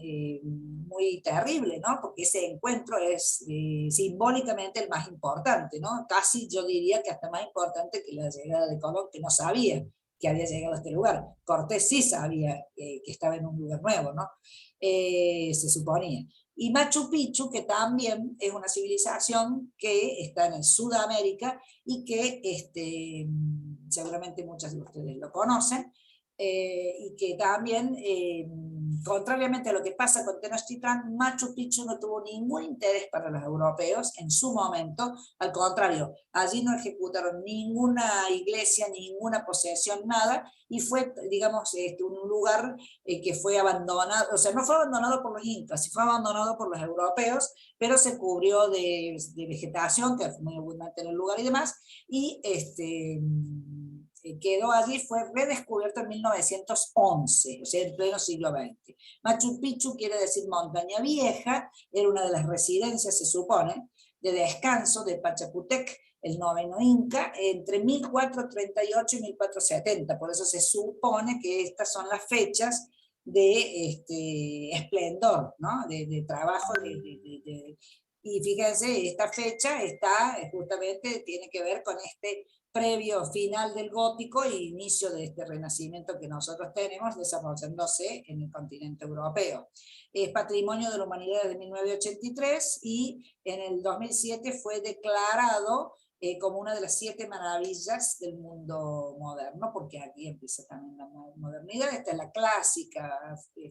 muy terrible, ¿no? Porque ese encuentro es simbólicamente el más importante, ¿no? Casi yo diría que hasta más importante que la llegada de Colón, que no sabía que había llegado a este lugar. Cortés sí sabía que estaba en un lugar nuevo, ¿no? Se suponía. Y Machu Picchu, que también es una civilización que está en el Sudamérica y que seguramente muchos de ustedes lo conocen, y que también, contrariamente a lo que pasa con Tenochtitlán, Machu Picchu no tuvo ningún interés para los europeos en su momento, al contrario, allí no ejecutaron ninguna iglesia, ninguna posesión, nada, y fue, digamos, un lugar que fue abandonado, o sea, no fue abandonado por los incas, fue abandonado por los europeos, pero se cubrió de vegetación, que es muy abundante en el lugar y demás, y quedó allí, fue redescubierto en 1911, o sea, en pleno siglo XX. Machu Picchu quiere decir montaña vieja, era una de las residencias, se supone, de descanso de Pachacutec, el noveno Inca, entre 1438 y 1470, por eso se supone que estas son las fechas de esplendor, ¿no? De trabajo, y fíjense, esta fecha está justamente, tiene que ver con este previo final del gótico e inicio de este renacimiento que nosotros tenemos desarrollándose en el continente europeo. Es Patrimonio de la Humanidad desde 1983 y en el 2007 fue declarado como una de las 7 maravillas del mundo moderno, porque aquí empieza también la modernidad. Esta es la clásica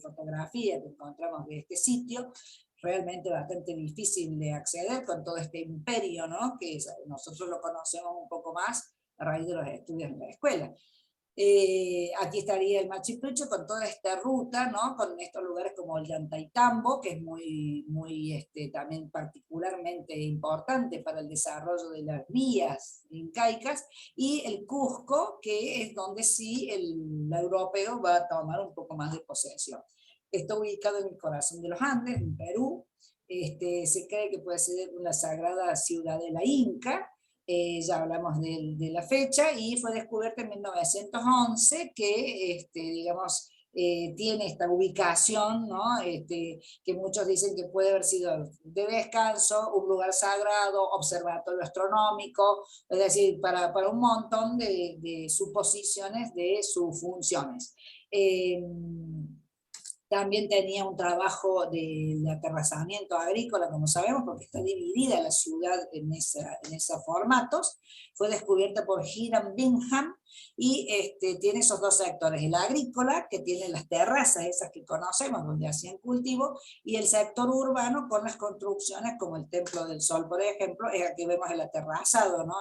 fotografía que encontramos de este sitio, realmente bastante difícil de acceder con todo este imperio, ¿no? Que nosotros lo conocemos un poco más a raíz de los estudios en la escuela. Aquí estaría el Machu Picchu con toda esta ruta, ¿no? Con estos lugares como el Llantaytambo, que es muy también particularmente importante para el desarrollo de las vías incaicas, y el Cusco, que es donde sí el europeo va a tomar un poco más de posesión. Está ubicado en el corazón de los Andes, en Perú. Se cree que puede ser una sagrada ciudadela inca. Ya hablamos de la fecha, y fue descubierta en 1911, que digamos, tiene esta ubicación, ¿no? Que muchos dicen que puede haber sido de descanso, un lugar sagrado, observatorio astronómico, es decir, para un montón de suposiciones de sus funciones. También tenía un trabajo de aterrazamiento agrícola, como sabemos, porque está dividida la ciudad en esos formatos. Fue descubierta por Hiram Bingham y tiene esos dos sectores, el agrícola, que tiene las terrazas, esas que conocemos, donde hacían cultivo, y el sector urbano con las construcciones como el Templo del Sol, por ejemplo, es aquí vemos el aterrazado, ¿no?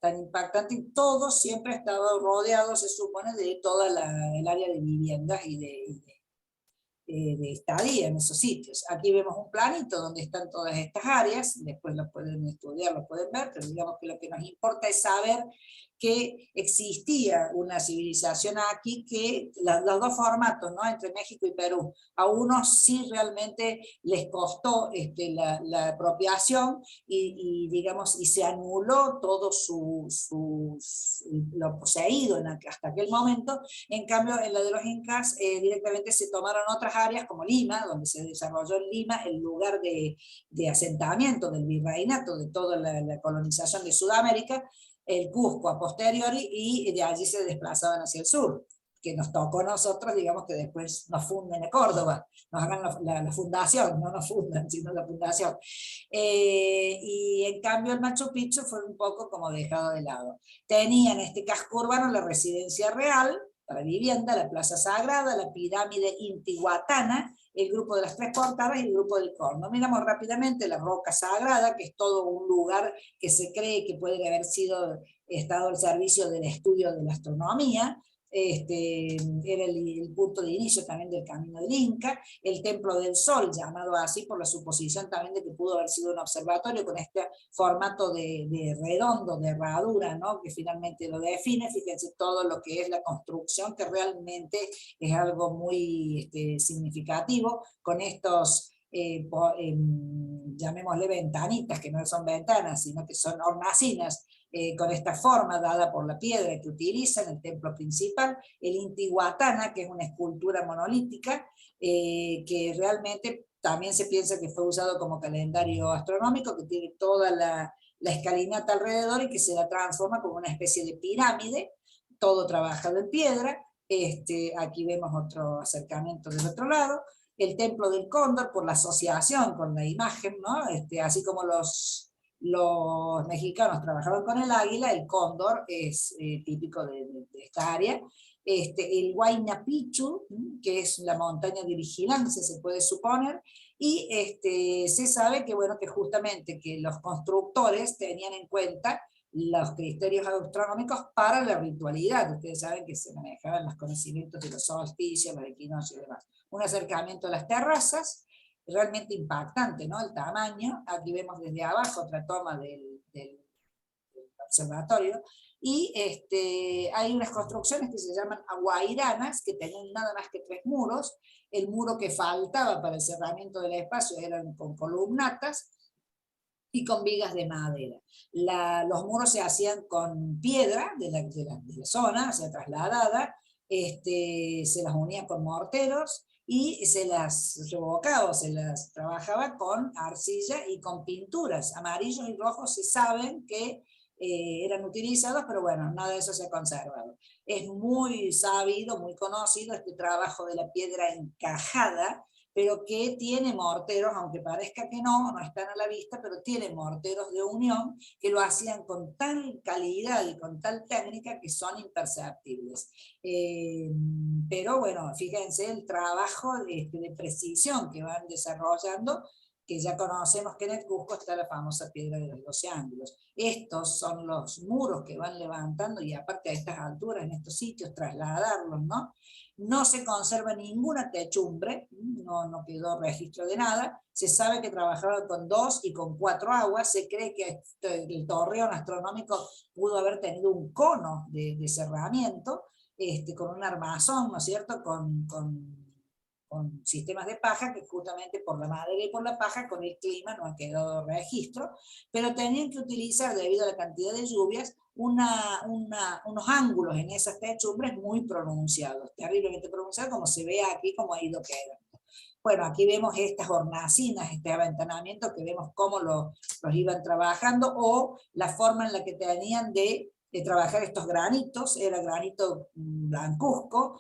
Tan impactante, y todo siempre ha estado rodeado, se supone, de toda el área de viviendas y de estadía en esos sitios. Aquí vemos un planito donde están todas estas áreas, después lo pueden estudiar, lo pueden ver, pero digamos que lo que nos importa es saber que existía una civilización aquí, que los dos formatos, ¿no? Entre México y Perú, a unos sí realmente les costó la apropiación digamos, y se anuló todo lo poseído hasta aquel momento. En cambio, en la de los incas directamente se tomaron otras áreas como Lima, donde se desarrolló en Lima el lugar de asentamiento del virreinato, de toda la colonización de Sudamérica, el Cusco a posteriori, y de allí se desplazaban hacia el sur, que nos tocó a nosotros, digamos, que después nos funden a Córdoba, nos hagan la fundación, no nos fundan, sino la fundación. Y en cambio el Machu Picchu fue un poco como dejado de lado. Tenía en este casco urbano la residencia real, para vivienda, la plaza sagrada, la pirámide intihuatana, el grupo de las tres portadas y el grupo del corno. Miramos rápidamente la roca sagrada, que es todo un lugar que se cree que puede haber estado al servicio del estudio de la astronomía. Era el punto de inicio también del camino del Inca, el Templo del Sol, llamado así por la suposición también de que pudo haber sido un observatorio con este formato de redondo, de herradura, ¿no? Que finalmente lo define. Fíjense todo lo que es la construcción, que realmente es algo muy significativo, con estos llamémosle ventanitas, que no son ventanas, sino que son hornacinas, con esta forma dada por la piedra que utilizan, el templo principal, el Intihuatana, que es una escultura monolítica, que realmente también se piensa que fue usado como calendario astronómico, que tiene toda la escalinata alrededor y que se la transforma como una especie de pirámide, todo trabajado en piedra. Aquí vemos otro acercamiento del otro lado. El templo del cóndor, por la asociación con la imagen, ¿no? Así como los mexicanos trabajaban con el águila, el cóndor es típico de esta área. El Huayna Picchu, que es la montaña de vigilancia, se puede suponer, y se sabe que, bueno, que justamente que los constructores tenían en cuenta los criterios astronómicos para la ritualidad. Ustedes saben que se manejaban los conocimientos de los solsticios, los equinoccios y demás. Un acercamiento a las terrazas, realmente impactante, ¿no? El tamaño. Aquí vemos desde abajo otra toma del observatorio, y hay unas construcciones que se llaman aguairanas, que tenían nada más que 3 muros. El muro que faltaba para el cerramiento del espacio eran con columnatas y con vigas de madera. Los muros se hacían con piedra de la zona, o sea, trasladada, se las unía con morteros, y se las revocaba, se las trabajaba con arcilla y con pinturas. Amarillos y rojos se saben que eran utilizados, pero bueno, nada de eso se ha conservado. Es muy sabido, muy conocido este trabajo de la piedra encajada, pero que tiene morteros, aunque parezca que no están a la vista, pero tiene morteros de unión que lo hacían con tal calidad y con tal técnica que son imperceptibles. Pero bueno, fíjense el trabajo de precisión que van desarrollando, que ya conocemos que en el Cusco está la famosa piedra de los 12 ángulos. Estos son los muros que van levantando, y aparte a estas alturas, en estos sitios, trasladarlos, ¿no? No se conserva ninguna techumbre, no quedó registro de nada. Se sabe que trabajaban con 2 y con 4 aguas. Se cree que el torreón astronómico pudo haber tenido un cono de cerramiento, con un armazón, ¿no es cierto?, con sistemas de paja, que justamente por la madera y por la paja, con el clima no ha quedado registro, pero tenían que utilizar, debido a la cantidad de lluvias, unos ángulos en esas techumbres muy pronunciados, terriblemente pronunciados, como se ve aquí, como ha ido quedando. Bueno, aquí vemos estas hornacinas, este aventanamiento, que vemos cómo los iban trabajando, o la forma en la que tenían de trabajar estos granitos. Era granito blancuzco,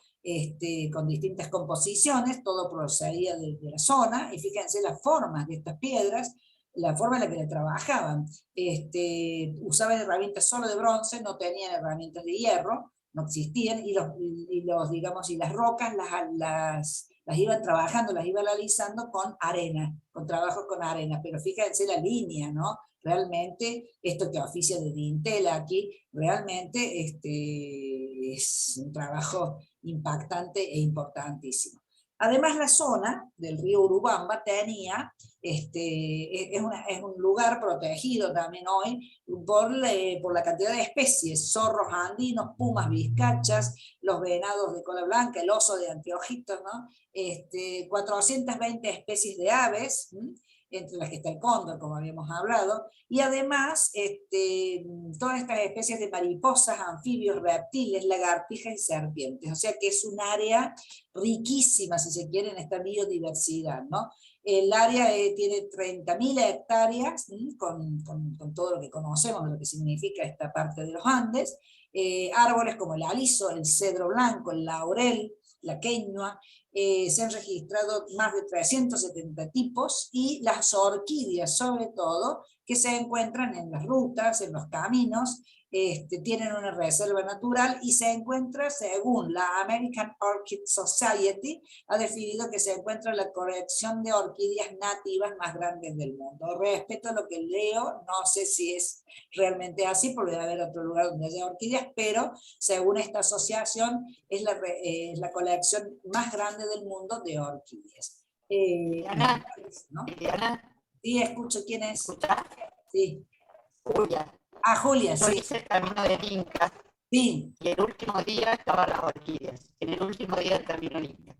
con distintas composiciones, todo procedía de la zona, y fíjense las formas de estas piedras, la forma en la que le trabajaban. Usaban herramientas solo de bronce, no tenían herramientas de hierro, no existían, y las rocas las iban trabajando, las iban alisando con arena, con trabajos con arena, pero fíjense la línea, ¿no? Realmente, esto que oficia de dintel aquí, realmente es un trabajo impactante e importantísimo. Además, la zona del río Urubamba tenía, es un lugar protegido también hoy por la cantidad de especies: zorros andinos, pumas vizcachas, los venados de cola blanca, el oso de anteojitos, ¿no? 420 especies de aves, entre las que está el cóndor, como habíamos hablado, y además todas estas especies de mariposas, anfibios, reptiles, lagartijas y serpientes. O sea que es un área riquísima, si se quiere, en esta biodiversidad, ¿no? El área tiene 30.000 hectáreas, con todo lo que conocemos de lo que significa esta parte de los Andes. Árboles como el aliso, el cedro blanco, el laurel, la queñua. Se han registrado más de 370 tipos, y las orquídeas, sobre todo, que se encuentran en las rutas, en los caminos, tienen una reserva natural, y se encuentra, según la American Orchid Society, ha definido que se encuentra la colección de orquídeas nativas más grandes del mundo. Respeto a lo que leo, no sé si es realmente así, porque debe haber otro lugar donde haya orquídeas, pero según esta asociación es la colección más grande del mundo de orquídeas. Diana, ¿no? Diana, Sí, escucho. ¿Quién es? ¿escuchás? Sí. Julia. Ah, Julia, Yo sí. hice el camino del Inca, Sí. y el último día estaban las orquídeas. En el último día del camino del Inca.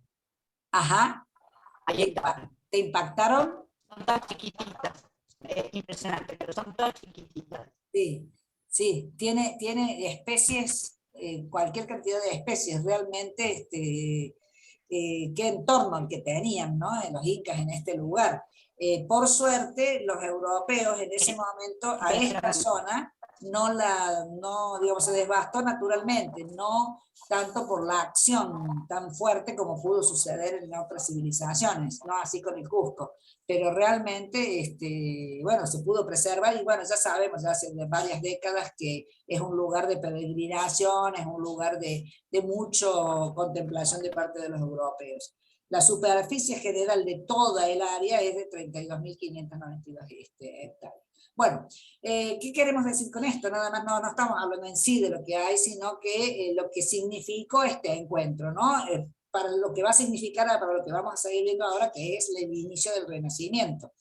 Ajá. Ahí estaban. ¿Te impactaron? Son todas chiquititas. Es impresionante, pero son todas chiquititas. Sí. Sí, tiene especies, cualquier cantidad de especies, realmente qué entorno el que tenían, ¿no? Los incas en este lugar. Por suerte, los europeos en ese momento a esta zona no, digamos, se devastó naturalmente, no tanto por la acción tan fuerte como pudo suceder en otras civilizaciones, no así con el Cusco, pero realmente, bueno, se pudo preservar y bueno, ya sabemos ya hace varias décadas que es un lugar de peregrinación, es un lugar de mucho contemplación de parte de los europeos. La superficie general de toda el área es de 32.592 hectáreas. Bueno, ¿qué queremos decir con esto? Nada más no estamos hablando en sí de lo que hay, sino que lo que significó este encuentro, ¿no? Para lo que va a significar, para lo que vamos a seguir viendo ahora, que es el inicio del Renacimiento.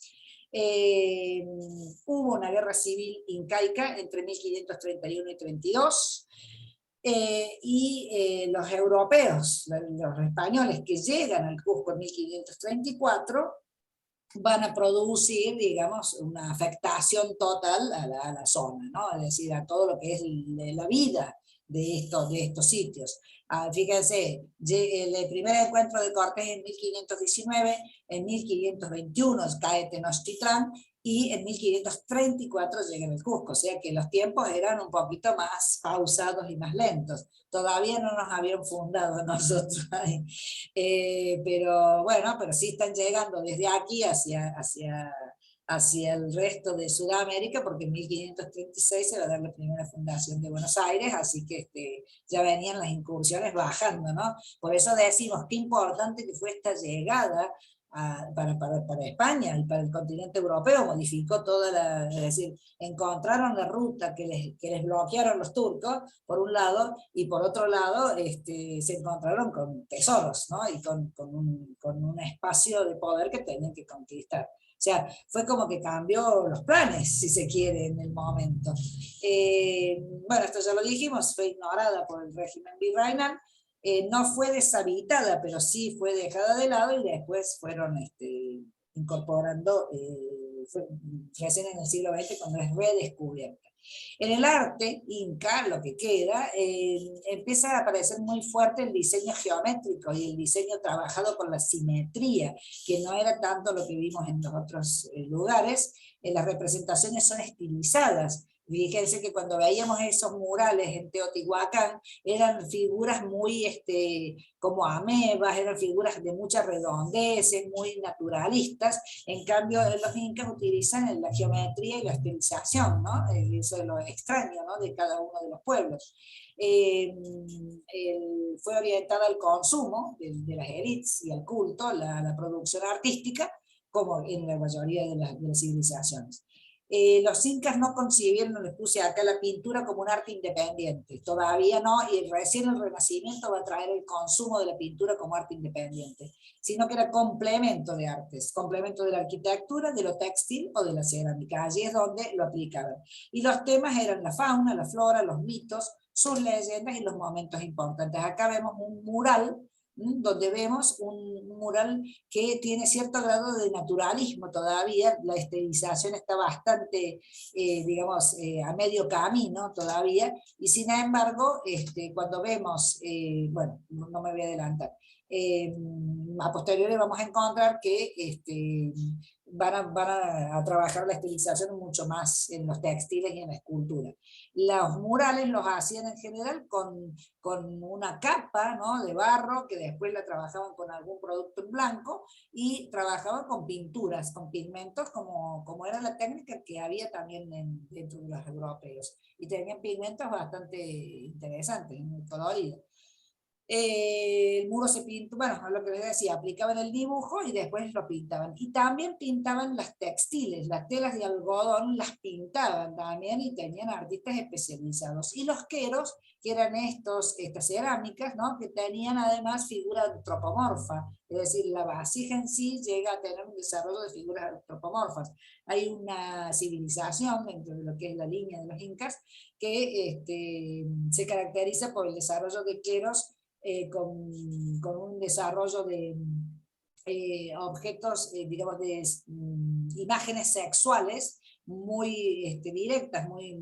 Hubo una guerra civil incaica entre 1531 y 32, los europeos, los españoles que llegan al Cusco en 1534, van a producir, digamos, una afectación total a la zona, ¿no? Es decir, a todo lo que es la vida de estos sitios. Fíjense, el primer encuentro de Cortés en 1519, en 1521 cae Tenochtitlán, y en 1534 llega el Cusco, o sea que los tiempos eran un poquito más pausados y más lentos. Todavía no nos habían fundado nosotros ahí. Pero bueno, pero sí están llegando desde aquí hacia el resto de Sudamérica, porque en 1536 se va a dar la primera fundación de Buenos Aires, así que ya venían las incursiones bajando, ¿no? Por eso decimos qué importante que fue esta llegada para España y para el continente europeo, modificó es decir, encontraron la ruta que les bloquearon los turcos, por un lado, y por otro lado se encontraron con tesoros, ¿no? Y con un espacio de poder que tenían que conquistar. O sea, fue como que cambió los planes, si se quiere, en el momento. Bueno, esto ya lo dijimos, fue ignorada por el régimen virreinal, no fue deshabitada, pero sí fue dejada de lado y después fueron incorporando, recién en el siglo XX cuando es redescubierta. En el arte inca, lo que queda, empieza a aparecer muy fuerte el diseño geométrico y el diseño trabajado con la simetría, que no era tanto lo que vimos en los otros lugares. Las representaciones son estilizadas. Fíjense que cuando veíamos esos murales en Teotihuacán, eran figuras muy como amebas, eran figuras de muchas redondeces, muy naturalistas. En cambio, los incas utilizan la geometría y la estilización, ¿no? Eso es lo extraño, ¿no? De cada uno de los pueblos. Fue orientada al consumo de las élites y al culto, la producción artística, como en la mayoría de las civilizaciones. Los incas no concibieron, les puse acá, la pintura como un arte independiente, todavía no, y recién el Renacimiento va a traer el consumo de la pintura como arte independiente, sino que era complemento de artes, complemento de la arquitectura, de lo textil o de la cerámica, allí es donde lo aplicaban. Y los temas eran la fauna, la flora, los mitos, sus leyendas y los momentos importantes. Acá vemos un mural, donde vemos un mural que tiene cierto grado de naturalismo todavía, la estilización está bastante, digamos, a medio camino todavía, y sin embargo, cuando vemos, bueno, no me voy a adelantar, a posteriori vamos a encontrar que van a trabajar la estilización mucho más en los textiles y en la escultura. Los murales los hacían en general con una capa, ¿no?, de barro, que después la trabajaban con algún producto en blanco, y trabajaban con pinturas, con pigmentos, como era la técnica que había también dentro de los europeos. Y tenían pigmentos bastante interesantes, muy coloridos. El muro se pintó, bueno, lo que les decía, aplicaban el dibujo y después lo pintaban. Y también pintaban las textiles, las telas de algodón las pintaban también y tenían artistas especializados. Y los queros, que eran estas cerámicas, ¿no?, que tenían además figura antropomorfa, es decir, la vasija en sí llega a tener un desarrollo de figuras antropomorfas. Hay una civilización dentro de lo que es la línea de los incas que se caracteriza por el desarrollo de queros con un desarrollo de objetos, digamos, de imágenes sexuales muy directas, muy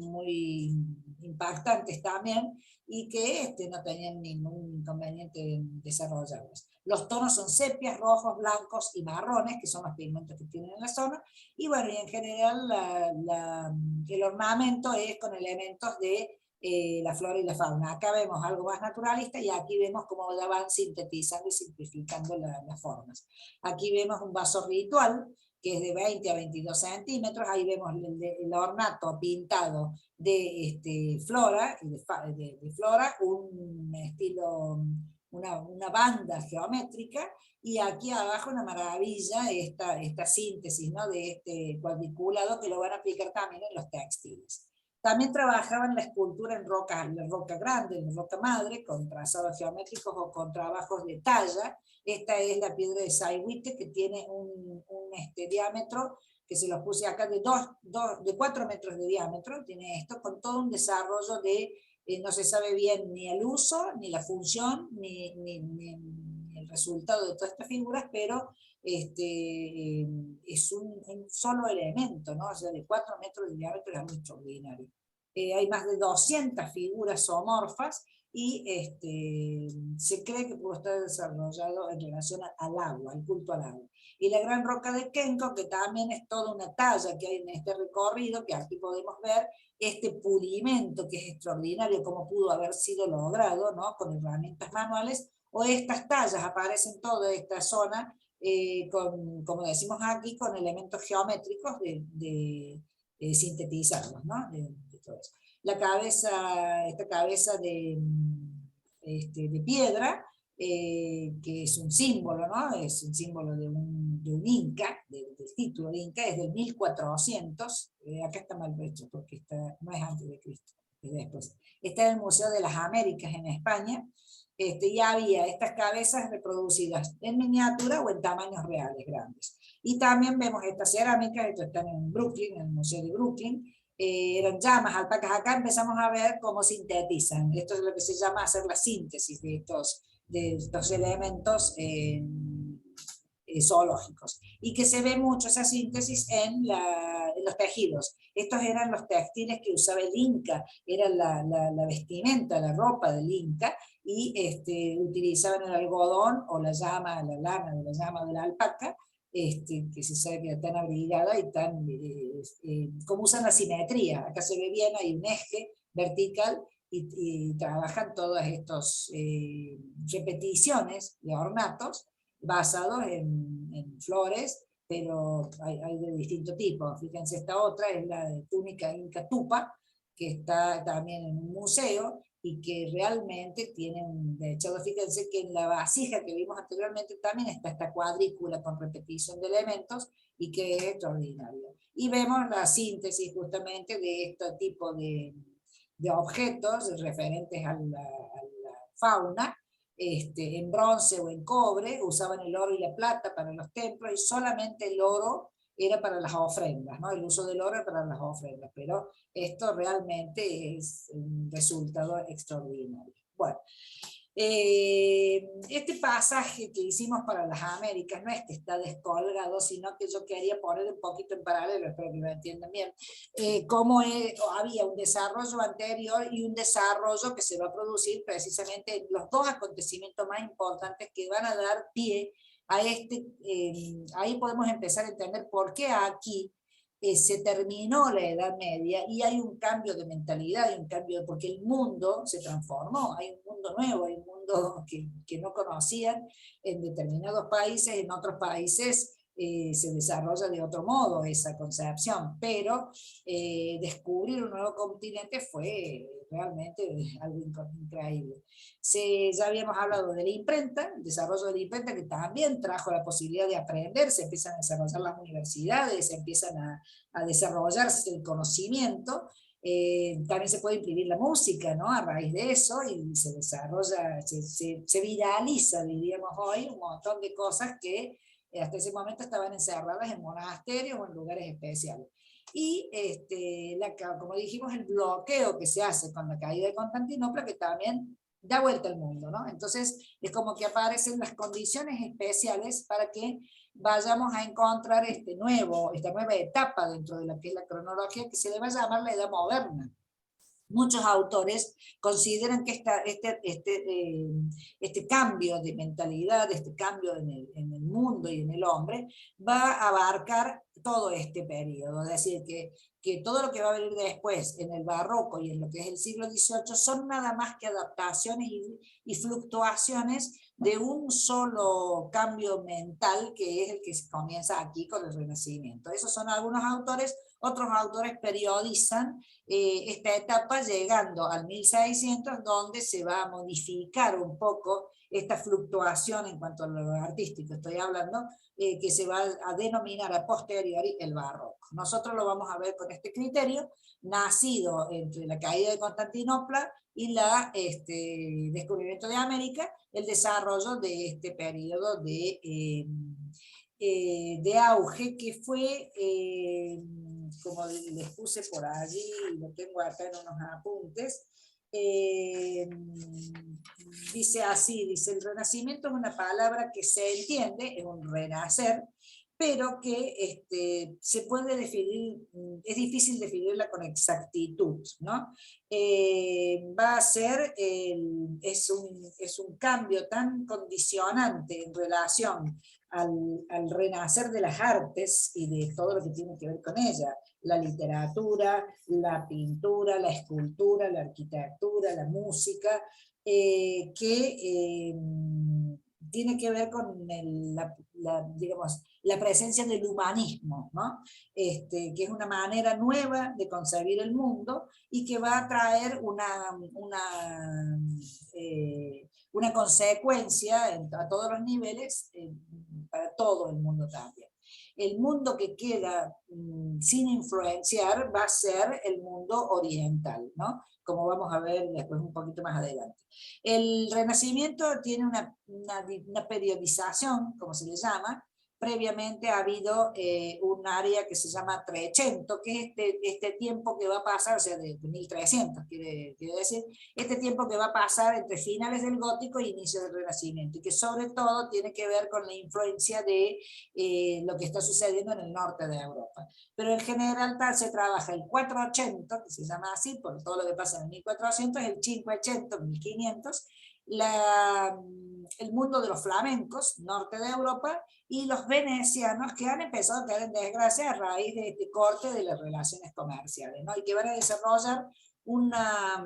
impactantes también, y que no tenían ningún inconveniente en desarrollarlas. Los tonos son sepias, rojos, blancos y marrones, que son los pigmentos que tienen en la zona, y bueno, y en general el ornamento es con elementos de la flora y la fauna. Acá vemos algo más naturalista y aquí vemos cómo ya van sintetizando y simplificando las formas. Aquí vemos un vaso ritual que es de 20 a 22 centímetros, ahí vemos el ornato pintado de flora, de flora, un estilo, una banda geométrica, y aquí abajo una maravilla esta síntesis, ¿no?, de este cuadriculado que lo van a aplicar también en los textiles. También trabajaban la escultura en roca grande, en roca madre, con trazados geométricos o con trabajos de talla. Esta es la piedra de Sayhuite, que tiene un diámetro, que se los puse acá, de 4 metros de diámetro, tiene esto, con todo un desarrollo de, no se sabe bien ni el uso, ni la función, ni el resultado de todas estas figuras, pero es un solo elemento, ¿no? O sea, de 4 metros de diámetro es muy extraordinario. Hay más de 200 figuras zoomorfas, y se cree que pudo estar desarrollado en relación al agua, al culto al agua. Y la gran roca de Kenko, que también es toda una talla que hay en este recorrido, que aquí podemos ver este pulimento que es extraordinario, cómo pudo haber sido logrado, ¿no?, con herramientas manuales, o estas tallas aparecen en toda esta zona, como decimos aquí, con elementos geométricos sintetizados, ¿no?, de todo eso. Esta cabeza de piedra, que es un símbolo, ¿no? Es un símbolo de un inca, del título de inca, es del 1400, acá está mal hecho porque no es antes de Cristo, es después. Está en el Museo de las Américas en España, y había estas cabezas reproducidas en miniatura o en tamaños reales grandes. Y también vemos estas cerámicas, estos están en Brooklyn, en el Museo de Brooklyn, eran llamas, alpacas. Acá empezamos a ver cómo sintetizan. Esto es lo que se llama hacer la síntesis de estos elementos zoológicos. Y que se ve mucho esa síntesis en los tejidos. Estos eran los textiles que usaba el Inca, era la vestimenta, la ropa del Inca, y utilizaban el algodón o la lana de la llama de la alpaca, que se sabe que era tan abrigada y tan, como usan la simetría. Acá se ve bien, hay un eje vertical, y trabajan todas estas repeticiones de ornatos basados en flores, pero hay de distinto tipo. Fíjense, esta otra es la de túnica Inca Tupa, que está también en un museo, y que realmente tienen, de hecho, fíjense que en la vasija que vimos anteriormente también está esta cuadrícula con repetición de elementos, y que es extraordinaria. Y vemos la síntesis justamente de este tipo de objetos referentes a la fauna, en bronce o en cobre. Usaban el oro y la plata para los templos, y solamente el oro era para las ofrendas, ¿no? El uso del oro era para las ofrendas, pero esto realmente es un resultado extraordinario. Bueno, este pasaje que hicimos para las Américas no es que está descolgado, sino que yo quería poner un poquito en paralelo, espero que lo entiendan bien, cómo había un desarrollo anterior y un desarrollo que se va a producir precisamente en los dos acontecimientos más importantes que van a dar pie a ahí podemos empezar a entender por qué aquí se terminó la Edad Media, y hay un cambio de mentalidad, hay un cambio, porque el mundo se transformó, hay un mundo nuevo, hay un mundo que no conocían en determinados países. En otros países se desarrolla de otro modo esa concepción, pero descubrir un nuevo continente fue realmente algo increíble. Ya habíamos hablado de la imprenta, el desarrollo de la imprenta, que también trajo la posibilidad de aprender, se empiezan a desarrollar las universidades, se empiezan a desarrollarse el conocimiento. También se puede imprimir la música, ¿no?, a raíz de eso, y se desarrolla, se viraliza, diríamos hoy, un montón de cosas que hasta ese momento estaban encerradas en monasterios o en lugares especiales. Y como dijimos, el bloqueo que se hace con la caída de Constantinopla, que también da vuelta al mundo, ¿no? Entonces es como que aparecen las condiciones especiales para que vayamos a encontrar esta nueva etapa dentro de lo que es la cronología, que se le va a llamar la Edad Moderna. Muchos autores consideran que este cambio de mentalidad, este cambio en el mundo y en el hombre, va a abarcar todo este periodo. Es decir, que todo lo que va a venir después en el barroco y en lo que es el siglo XVIII son nada más que adaptaciones y fluctuaciones de un solo cambio mental, que es el que comienza aquí con el Renacimiento. Esos son algunos autores. Otros autores periodizan esta etapa llegando al 1600, donde se va a modificar un poco esta fluctuación en cuanto a lo artístico, estoy hablando, que se va a denominar a posteriori el barroco. Nosotros lo vamos a ver con este criterio, nacido entre la caída de Constantinopla y el descubrimiento de América, el desarrollo de este periodo de auge que fue, como les puse por allí, lo tengo acá en unos apuntes, dice así, dice: el renacimiento es una palabra que se entiende, es un renacer, pero que se puede definir, es difícil definirla con exactitud, ¿no? Va a ser, es un cambio tan condicionante en relación al renacer de las artes y de todo lo que tiene que ver con ella, la literatura, la pintura, la escultura, la arquitectura, la música, que tiene que ver con digamos, la presencia del humanismo, ¿no? Que es una manera nueva de concebir el mundo y que va a traer una consecuencia a todos los niveles, para todo el mundo también. El mundo que queda sin influenciar va a ser el mundo oriental, ¿no? Como vamos a ver después un poquito más adelante. El Renacimiento tiene una periodización, como se le llama. Previamente ha habido un área que se llama Trecento, que es este tiempo que va a pasar, o sea, de 1300, quiere decir, este tiempo que va a pasar entre finales del Gótico e inicio del Renacimiento, y que sobre todo tiene que ver con la influencia de lo que está sucediendo en el norte de Europa. Pero en general tal se trabaja el 480, que se llama así, por todo lo que pasa en el 1400, el 580, 1500, el mundo de los flamencos, norte de Europa, y los venecianos, que han empezado a caer en desgracia a raíz de este corte de las relaciones comerciales, ¿no? Y que van a desarrollar una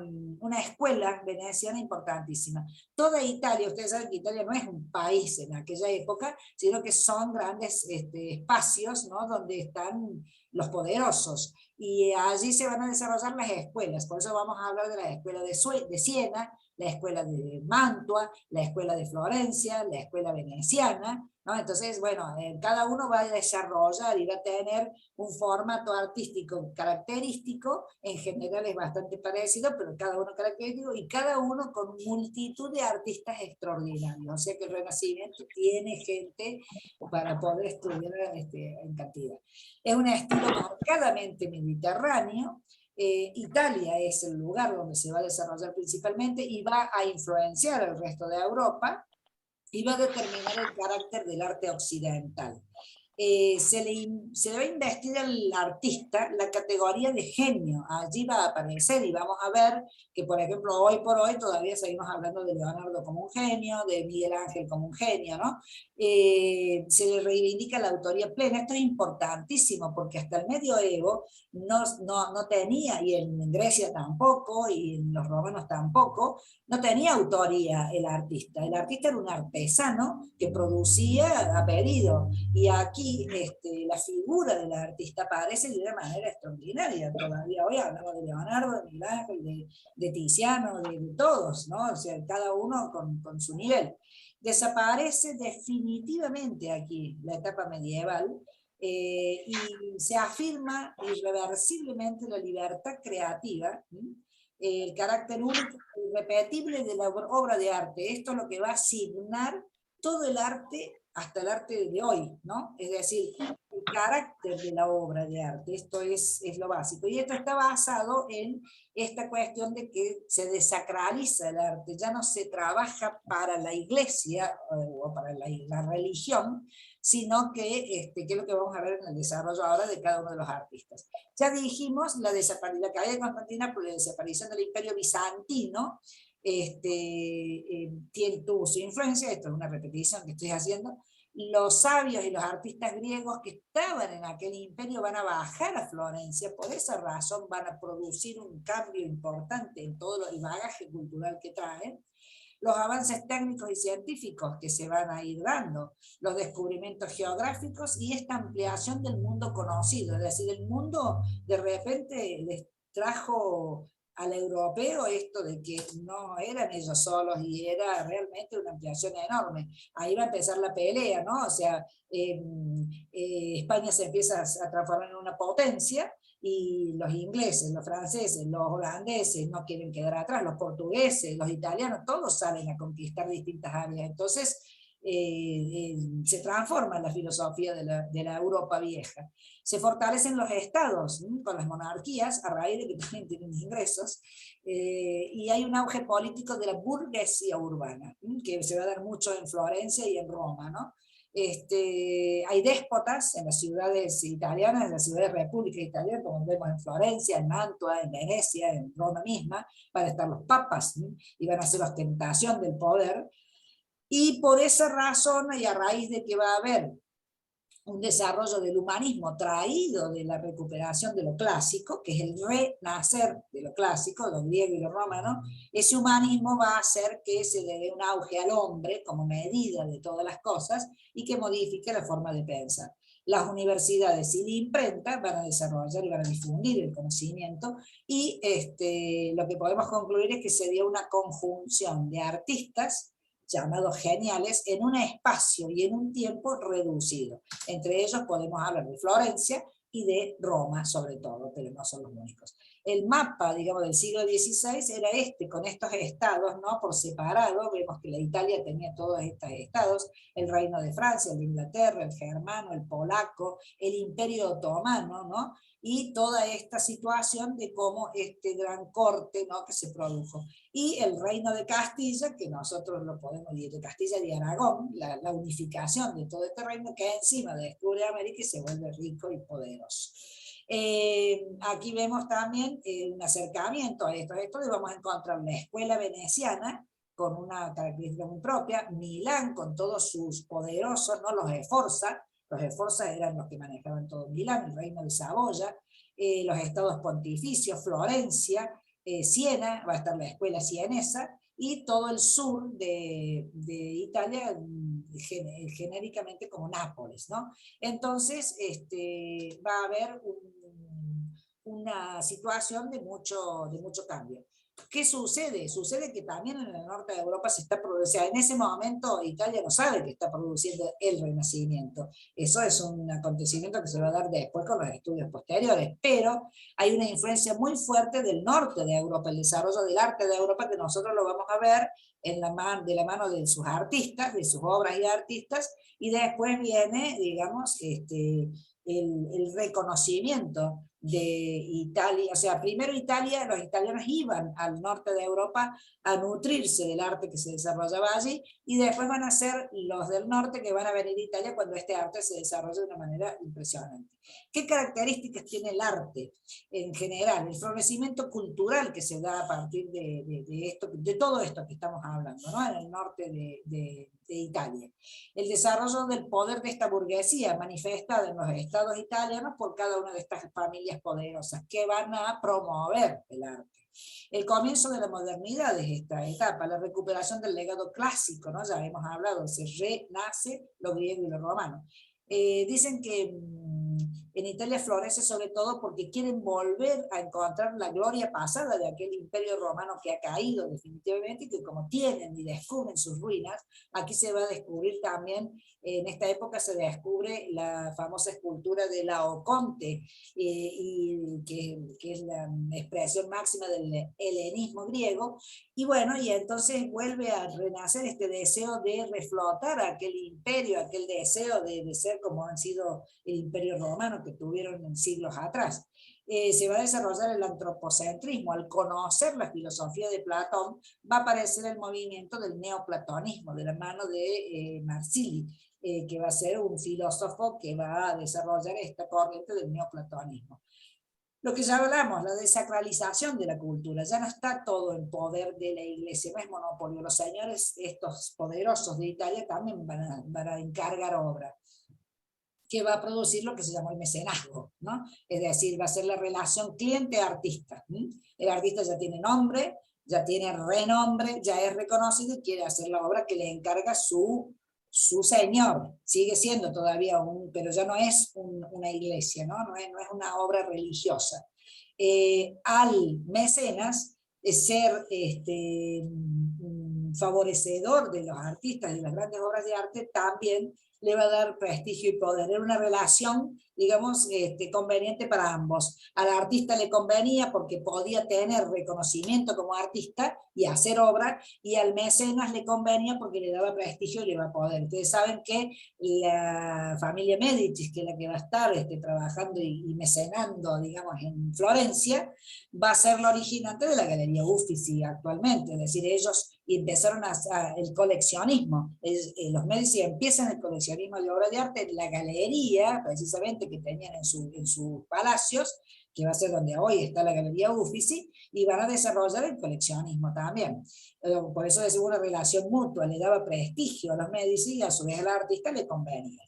escuela veneciana importantísima. Toda Italia, ustedes saben que Italia no es un país en aquella época, sino que son grandes espacios, ¿no? Donde están los poderosos, y allí se van a desarrollar las escuelas. Por eso vamos a hablar de la escuela de Siena, la escuela de Mantua, la escuela de Florencia, la escuela veneciana, ¿no? Entonces, bueno, cada uno va a desarrollar y va a tener un formato artístico característico. En general es bastante parecido, pero cada uno característico, y cada uno con multitud de artistas extraordinarios. O sea que el Renacimiento tiene gente para poder estudiar en cantidad. Es un estilo marcadamente mediterráneo. Italia es el lugar donde se va a desarrollar principalmente y va a influenciar al resto de Europa, y va a determinar el carácter del arte occidental. Se le va a investir al artista la categoría de genio. Allí va a aparecer, y vamos a ver que, por ejemplo, hoy por hoy todavía seguimos hablando de Leonardo como un genio, de Miguel Ángel como un genio, ¿no? Se le reivindica la autoría plena. Esto es importantísimo, porque hasta el medioevo no tenía, y en Grecia tampoco, y en los romanos tampoco, no tenía autoría el artista. El artista era un artesano que producía a pedido, y aquí la figura del artista aparece de una manera extraordinaria. Todavía hoy hablamos de Leonardo, de Miguel Ángel, de Tiziano, de todos, ¿no? O sea, cada uno con su nivel. Desaparece definitivamente aquí la etapa medieval, y se afirma irreversiblemente la libertad creativa, el carácter único y irrepetible de la obra de arte. Esto es lo que va a asignar todo el arte hasta el arte de hoy, ¿no? Es decir, el carácter de la obra de arte, esto es lo básico. Y esto está basado en esta cuestión de que se desacraliza el arte, ya no se trabaja para la iglesia o para la religión, sino que es lo que vamos a ver en el desarrollo ahora de cada uno de los artistas. Ya dijimos la caída de Constantina por la desaparición del Imperio Bizantino, tuvo su influencia, esto es una repetición que estoy haciendo. Los sabios y los artistas griegos que estaban en aquel imperio van a bajar a Florencia, por esa razón van a producir un cambio importante en todo el bagaje cultural que traen, los avances técnicos y científicos que se van a ir dando, los descubrimientos geográficos y esta ampliación del mundo conocido, es decir, el mundo de repente les trajo al europeo esto de que no eran ellos solos y era realmente una ampliación enorme. Ahí va a empezar la pelea, ¿no? O sea, España se empieza a transformar en una potencia y los ingleses, los franceses, los holandeses no quieren quedar atrás, los portugueses, los italianos, todos salen a conquistar distintas áreas. Entonces, se transforma la filosofía de la Europa vieja. Se fortalecen los estados con las monarquías a raíz de que también tienen ingresos, y hay un auge político de la burguesía urbana, que se va a dar mucho en Florencia y en Roma, ¿no? Hay déspotas en las ciudades italianas, en las ciudades repúblicas italianas, como vemos en Florencia, en Mantua, en Venecia, en Roma misma, van a estar los papas, y van a ser la ostentación del poder. Y por esa razón, y a raíz de que va a haber un desarrollo del humanismo traído de la recuperación de lo clásico, que es el renacer de lo clásico, lo griego y lo romano, ese humanismo va a hacer que se le dé un auge al hombre como medida de todas las cosas y que modifique la forma de pensar. Las universidades y la imprenta van a desarrollar y van a difundir el conocimiento, y lo que podemos concluir es que se dio una conjunción de artistas llamados geniales en un espacio y en un tiempo reducido. Entre ellos podemos hablar de Florencia y de Roma sobre todo, pero no son los únicos. El mapa, digamos, del siglo XVI era con estos estados, ¿no? Por separado, vemos que la Italia tenía todos estos estados, el Reino de Francia, el de Inglaterra, el germano, el polaco, el Imperio Otomano, ¿no? Y toda esta situación de cómo este gran corte, ¿no? Que se produjo. Y el Reino de Castilla, que nosotros lo podemos decir, de Castilla y Aragón, la unificación de todo este reino que encima descubre América y se vuelve rico y poderoso. Aquí vemos también un acercamiento a estos estudios. Vamos a encontrar la escuela veneciana con una característica muy propia, Milán con todos sus poderosos, ¿no? Los Sforza eran los que manejaban todo Milán, el reino de Saboya, los estados pontificios, Florencia, Siena, va a estar la escuela sienesa, y todo el sur de Italia, genéricamente como Nápoles, ¿no? Entonces, va a haber una situación de mucho cambio. ¿Qué sucede? Sucede que también en el norte de Europa se está produciendo, o sea, en ese momento Italia no sabe que está produciendo el Renacimiento. Eso es un acontecimiento que se va a dar después con los estudios posteriores, pero hay una influencia muy fuerte del norte de Europa, el desarrollo del arte de Europa, que nosotros lo vamos a ver de la mano de sus artistas, de sus obras y artistas, y después viene, digamos, el reconocimiento de Italia. O sea, primero Italia, los italianos iban al norte de Europa a nutrirse del arte que se desarrollaba allí, y después van a ser los del norte que van a venir a Italia cuando este arte se desarrolla de una manera impresionante. ¿Qué características tiene el arte en general? El florecimiento cultural que se da a partir de todo esto que estamos hablando, ¿no? En el norte de Italia. El desarrollo del poder de esta burguesía manifestada en los estados italianos por cada una de estas familias poderosas que van a promover el arte. El comienzo de la modernidad es esta etapa, la recuperación del legado clásico, ¿no? Ya hemos hablado, se renace lo griego y lo romano. Dicen que en Italia florece sobre todo porque quieren volver a encontrar la gloria pasada de aquel imperio romano que ha caído definitivamente, y que como tienen y descubren sus ruinas, aquí se va a descubrir también, en esta época se descubre la famosa escultura de Laoconte, y que es la expresión máxima del helenismo griego, y bueno, y entonces vuelve a renacer este deseo de reflotar aquel imperio, aquel deseo de ser como han sido el imperio romano que tuvieron en siglos atrás. Se va a desarrollar el antropocentrismo. Al conocer la filosofía de Platón, va a aparecer el movimiento del neoplatonismo, de la mano de Marsili, que va a ser un filósofo que va a desarrollar esta corriente del neoplatonismo. Lo que ya hablamos, la desacralización de la cultura, ya no está todo en poder de la iglesia, no es monopolio. Los señores, estos poderosos de Italia, también van a encargar obra, que va a producir lo que se llama el mecenazgo, ¿no? Es decir, va a ser la relación cliente-artista. El artista ya tiene nombre, ya tiene renombre, ya es reconocido y quiere hacer la obra que le encarga su señor. Sigue siendo todavía pero ya no es una iglesia, ¿no? No es una obra religiosa. Al mecenas ser favorecedor de los artistas y de las grandes obras de arte, también le va a dar prestigio y poder. Era una relación, digamos, conveniente para ambos. Al artista le convenía porque podía tener reconocimiento como artista y hacer obra, y al mecenas le convenía porque le daba prestigio y le daba poder. Ustedes saben que la familia Medici, que es la que va a estar trabajando y mecenando, digamos, en Florencia, va a ser la originante de la Galería Uffizi actualmente. Es decir, ellos empezaron el coleccionismo. Los Medici empiezan el coleccionismo de obras de arte en la galería, precisamente, que tenían en sus palacios, que va a ser donde hoy está la Galería Uffizi, y van a desarrollar el coleccionismo también. Por eso es una relación mutua, le daba prestigio a los Medici y a su vez al artista le convenía.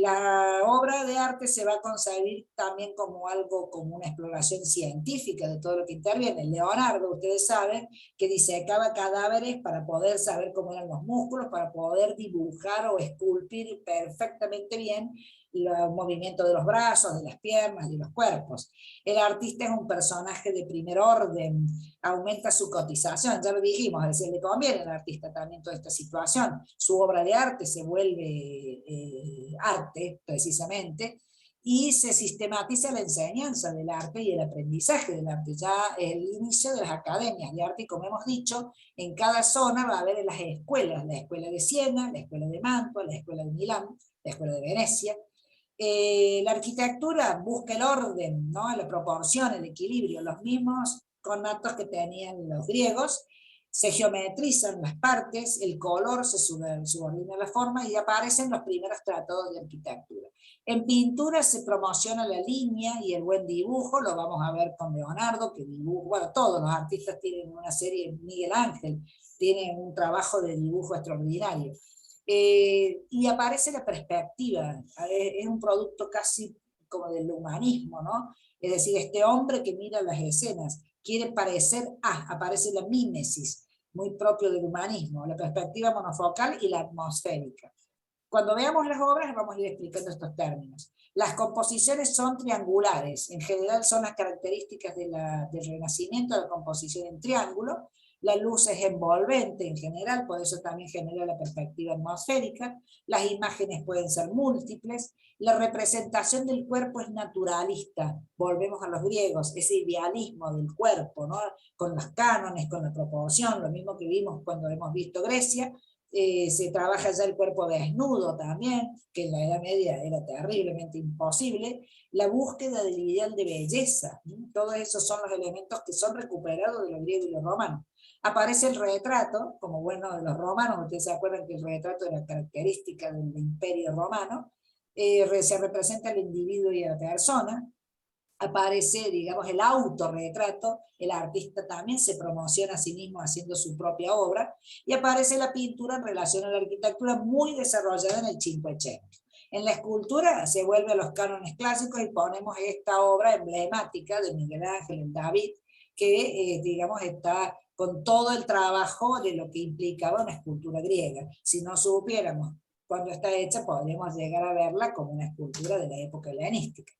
La obra de arte se va a concebir también como algo, como una exploración científica de todo lo que interviene. Leonardo, ustedes saben, que disecaba cadáveres para poder saber cómo eran los músculos, para poder dibujar o esculpir perfectamente bien los movimientos de los brazos, de las piernas, de los cuerpos. El artista es un personaje de primer orden, aumenta su cotización, ya lo dijimos, es decir, le conviene al artista también toda esta situación. Su obra de arte se vuelve arte, precisamente, y se sistematiza la enseñanza del arte y el aprendizaje del arte. Ya el inicio de las academias de arte, y como hemos dicho, en cada zona va a haber las escuelas, la escuela de Siena, la escuela de Mantua, la escuela de Milán, la escuela de Venecia. La arquitectura busca el orden, ¿no? La proporción, el equilibrio, los mismos conatos que tenían los griegos. Se geometrizan las partes, el color se subordina a la forma, y aparecen los primeros tratados de arquitectura. En pintura se promociona la línea y el buen dibujo, lo vamos a ver con Leonardo, que dibuja, bueno, todos los artistas tienen una serie, Miguel Ángel tiene un trabajo de dibujo extraordinario. Y aparece la perspectiva, es un producto casi como del humanismo, ¿no? Es decir, este hombre que mira las escenas quiere parecer, aparece la mímesis, muy propio del humanismo, la perspectiva monofocal y la atmosférica. Cuando veamos las obras vamos a ir explicando estos términos. Las composiciones son triangulares, en general son las características del Renacimiento, la composición en triángulo. La luz es envolvente en general, por eso también genera la perspectiva atmosférica. Las imágenes pueden ser múltiples. La representación del cuerpo es naturalista. Volvemos a los griegos, ese idealismo del cuerpo, ¿no? Con los cánones, con la proporción, lo mismo que vimos cuando hemos visto Grecia. Se trabaja ya el cuerpo desnudo también, que en la Edad Media era terriblemente imposible. La búsqueda del ideal de belleza, todos esos son los elementos que son recuperados de los griegos y los romanos. Aparece el retrato, como bueno de los romanos, ustedes se acuerdan que el retrato era característica del imperio romano. Se representa el individuo y la persona. Aparece, digamos, el autorretrato, el artista también se promociona a sí mismo haciendo su propia obra, y aparece la pintura en relación a la arquitectura muy desarrollada en el Cinquecento. En la escultura se vuelve a los cánones clásicos y ponemos esta obra emblemática de Miguel Ángel, el David, que digamos está con todo el trabajo de lo que implicaba una escultura griega. Si no supiéramos cuando está hecha podremos llegar a verla como una escultura de la época helenística.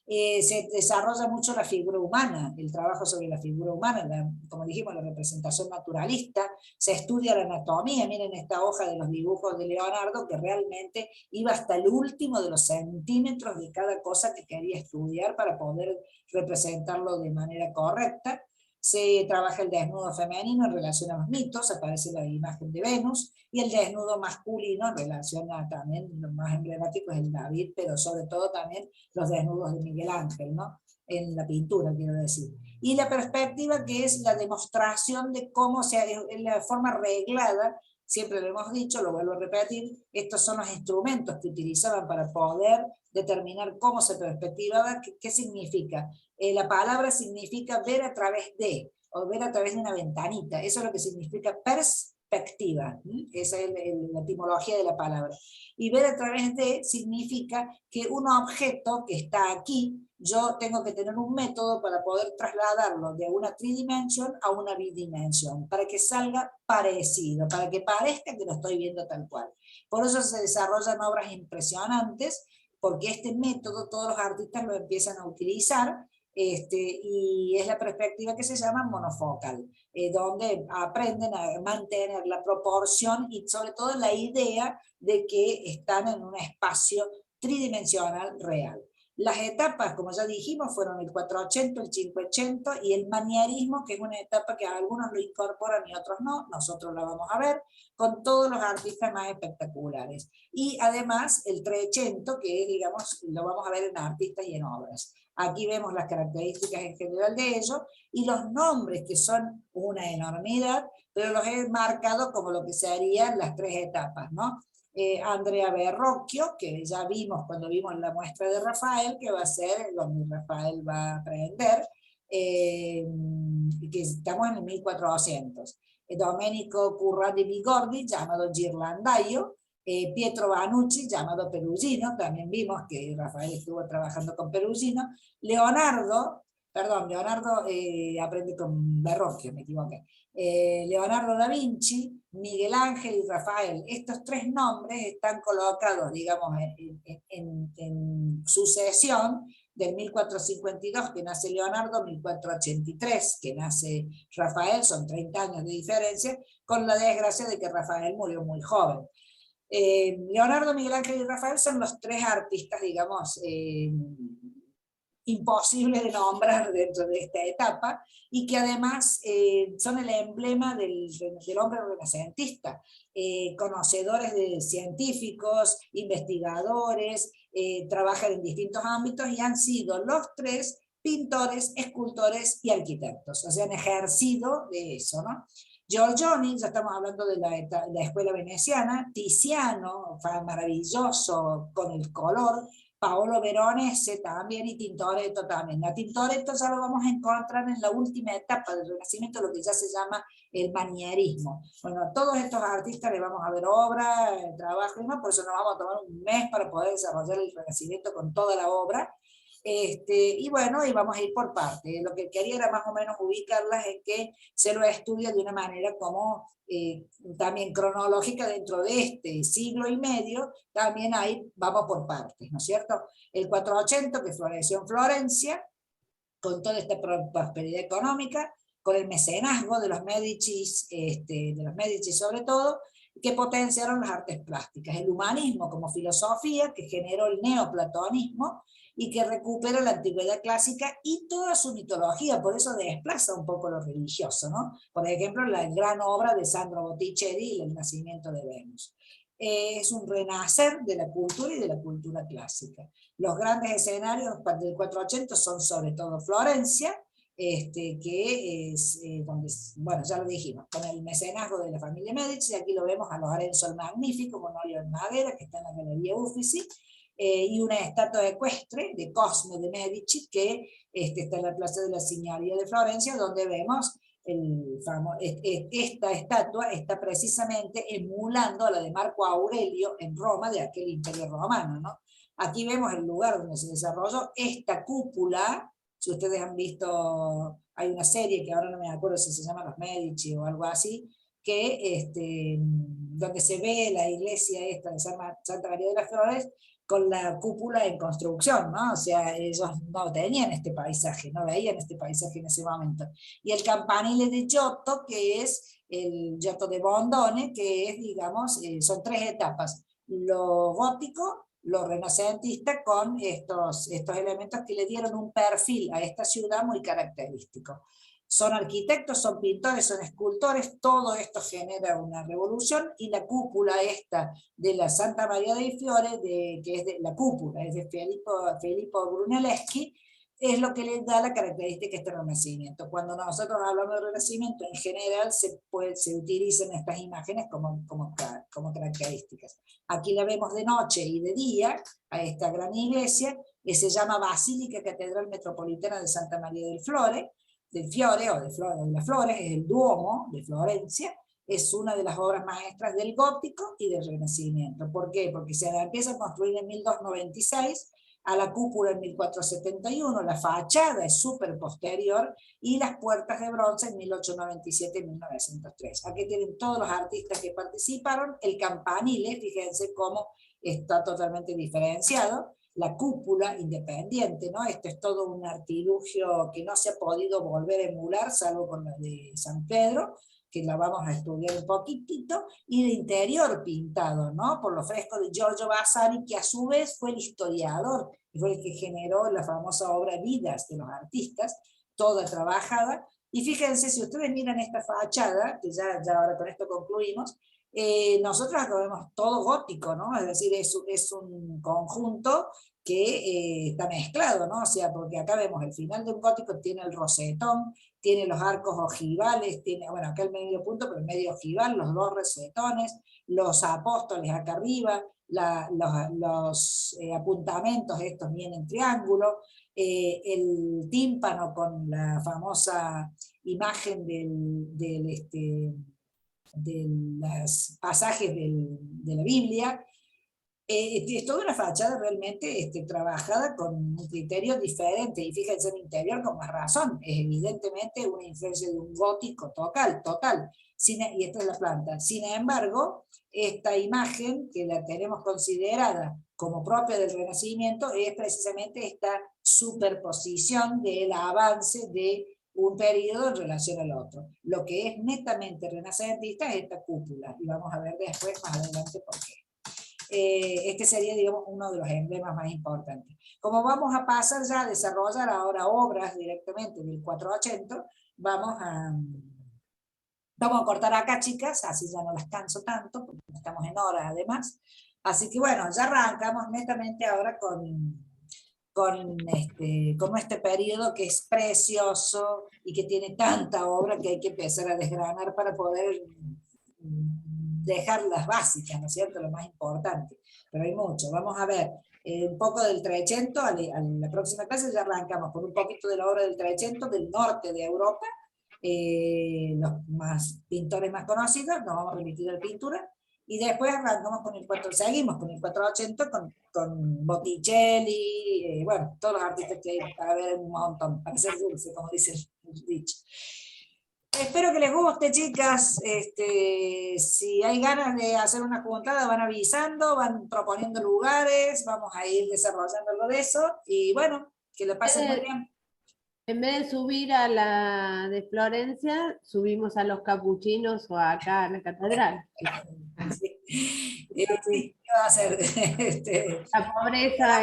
Se desarrolla mucho la figura humana, el trabajo sobre la figura humana, como dijimos, la representación naturalista, se estudia la anatomía, miren esta hoja de los dibujos de Leonardo, que realmente iba hasta el último de los centímetros de cada cosa que quería estudiar para poder representarlo de manera correcta. Se trabaja el desnudo femenino en relación a los mitos, aparece la imagen de Venus, y el desnudo masculino en relación a también, lo más emblemático es el David, pero sobre todo también los desnudos de Miguel Ángel, ¿no? En la pintura, quiero decir. Y la perspectiva, que es la demostración de cómo en la forma reglada, siempre lo hemos dicho, lo vuelvo a repetir, estos son los instrumentos que utilizaban para poder determinar cómo se perspectivaba. ¿Qué significa? La palabra significa ver a través de, o ver a través de una ventanita, eso es lo que significa perspectiva, esa es la etimología de la palabra. Y ver a través de significa que un objeto que está aquí, yo tengo que tener un método para poder trasladarlo de una tridimensión a una bidimensión, para que salga parecido, para que parezca que lo estoy viendo tal cual. Por eso se desarrollan obras impresionantes, porque este método todos los artistas lo empiezan a utilizar, y es la perspectiva que se llama monofocal, donde aprenden a mantener la proporción y sobre todo la idea de que están en un espacio tridimensional real. Las etapas, como ya dijimos, fueron el 480, el 580 y el manierismo, que es una etapa que algunos lo incorporan y otros no, nosotros la vamos a ver, con todos los artistas más espectaculares. Y además el 380, que digamos, lo vamos a ver en artistas y en obras. Aquí vemos las características en general de ellos y los nombres, que son una enormidad, pero los he marcado como lo que serían las tres etapas, ¿no? Andrea Verrocchio, que ya vimos cuando vimos la muestra de Rafael, que va a ser donde Rafael va a aprender, que estamos en el 1400. Domenico Curradi Bigordi, llamado Ghirlandaio, Pietro Vanucci, llamado Perugino, también vimos que Rafael estuvo trabajando con Perugino. Leonardo aprende con Verrocchio, me equivoqué. Leonardo da Vinci, Miguel Ángel y Rafael. Estos tres nombres están colocados, digamos, en sucesión del 1452, que nace Leonardo, 1483, que nace Rafael, son 30 años de diferencia, con la desgracia de que Rafael murió muy joven. Leonardo, Miguel Ángel y Rafael son los tres artistas, digamos, imposible de nombrar dentro de esta etapa, y que además son el emblema del hombre renacentista, conocedores de científicos, investigadores, trabajan en distintos ámbitos y han sido los tres pintores, escultores y arquitectos, o sea, han ejercido de eso, ¿no? Giorgione, ya estamos hablando de la escuela veneciana, Tiziano, maravilloso con el color, Paolo Veronese también, y Tintoretto también. La Tintoretto ya lo vamos a encontrar en la última etapa del Renacimiento, lo que ya se llama el manierismo. Bueno, a todos estos artistas les vamos a ver obra, trabajo y más, por eso nos vamos a tomar un mes para poder desarrollar el Renacimiento con toda la obra. Y bueno, y vamos a ir por partes. Lo que quería era más o menos ubicarlas en que se lo estudia de una manera como también cronológica dentro de este siglo y medio, también ahí vamos por partes, ¿no es cierto? El 480, que floreció en Florencia, con toda esta prosperidad económica, con el mecenazgo de los Médicis, sobre todo, que potenciaron las artes plásticas, el humanismo como filosofía, que generó el neoplatonismo, y que recupera la antigüedad clásica y toda su mitología, por eso desplaza un poco lo religioso, ¿no? Por ejemplo, la gran obra de Sandro Botticelli, El nacimiento de Venus. Es un renacer de la cultura y de la cultura clásica. Los grandes escenarios del 480 son sobre todo Florencia, que es donde, bueno, ya lo dijimos, con el mecenazgo de la familia Medici. Aquí lo vemos a Lorenzo el Magnífico, con óleo en madera, que está en la Galería Uffizi, y una estatua ecuestre de Cosmo de Medici, que está en la Plaza de la Signoria de Florencia, donde vemos esta estatua está precisamente emulando a la de Marco Aurelio en Roma, de aquel imperio romano, ¿no? Aquí vemos el lugar donde se desarrolló esta cúpula. Si ustedes han visto, hay una serie que ahora no me acuerdo si se llama Los Medici o algo así, donde se ve la iglesia esta de Santa María de las Flores, con la cúpula en construcción, ¿no? O sea, ellos no tenían este paisaje, no veían este paisaje en ese momento. Y el campanile de Giotto, que es el Giotto de Bondone, que es, digamos, son 3 etapas: lo gótico, lo renacentista, con estos elementos que le dieron un perfil a esta ciudad muy característico. Son arquitectos, son pintores, son escultores, todo esto genera una revolución, y la cúpula esta de la Santa María dei Fiori, que es de la cúpula, es de Filippo Brunelleschi, es lo que le da la característica a este Renacimiento. Cuando nosotros hablamos de Renacimiento, en general se utilizan estas imágenes como características. Aquí la vemos de noche y de día, a esta gran iglesia, que se llama Basílica Catedral Metropolitana de Santa María del Fiore, o de las Flores, es el Duomo de Florencia, es una de las obras maestras del gótico y del Renacimiento. ¿Por qué? Porque se empieza a construir en 1296, a la cúpula en 1471, la fachada es súper posterior, y las puertas de bronce en 1897 y 1903. Aquí tienen todos los artistas que participaron. El campanile, fíjense cómo está totalmente diferenciado. La cúpula independiente, ¿no? Esto es todo un artilugio que no se ha podido volver a emular, salvo con la de San Pedro, que la vamos a estudiar un poquitito, y de interior pintado, ¿no? Por los frescos de Giorgio Vasari, que a su vez fue el historiador, y fue el que generó la famosa obra Vidas de los artistas, toda trabajada. Y fíjense, si ustedes miran esta fachada, que ya ahora con esto concluimos, nosotros acá vemos todo gótico, ¿no? Es decir, es un conjunto que está mezclado, ¿no? O sea, porque acá vemos el final de un gótico, tiene el rosetón, tiene los arcos ojivales, tiene, bueno, acá el medio punto, pero el medio ojival, los 2 rosetones, los apóstoles acá arriba, los apuntamentos estos bien en triángulo, el tímpano con la famosa imagen de los pasajes de la Biblia. Es toda una fachada realmente trabajada con un criterio diferente, y fíjense en el interior con más razón, es evidentemente una influencia de un gótico total. Y esta es la planta. Sin embargo, esta imagen, que la tenemos considerada como propia del Renacimiento, es precisamente esta superposición del avance de un periodo en relación al otro. Lo que es netamente renacentista es esta cúpula, y vamos a ver después, más adelante, por qué. Este sería, digamos, uno de los emblemas más importantes. Como vamos a pasar ya a desarrollar ahora obras directamente del 480, vamos a cortar acá, chicas, así ya no las canso tanto, porque estamos en horas además. Así que bueno, ya arrancamos netamente ahora con este periodo que es precioso y que tiene tanta obra que hay que empezar a desgranar para poder dejar las básicas, ¿no es cierto? Lo más importante, pero hay mucho. Vamos a ver un poco del Trecento, a la próxima clase ya arrancamos con un poquito de la obra del Trecento, del norte de Europa, los pintores más conocidos, nos vamos a remitir a la pintura, y después arrancamos seguimos con el 480, con Botticelli, bueno, todos los artistas que hay para ver un montón, para ser dulce, como dice el dicho. Espero que les guste, chicas. Si hay ganas de hacer una juntada, van avisando, van proponiendo lugares, vamos a ir desarrollando algo de eso, y bueno, que lo pasen muy bien. En vez de subir a la de Florencia, subimos a los capuchinos o acá a la catedral. Sí. Sí, ¿qué va a hacer? La pobreza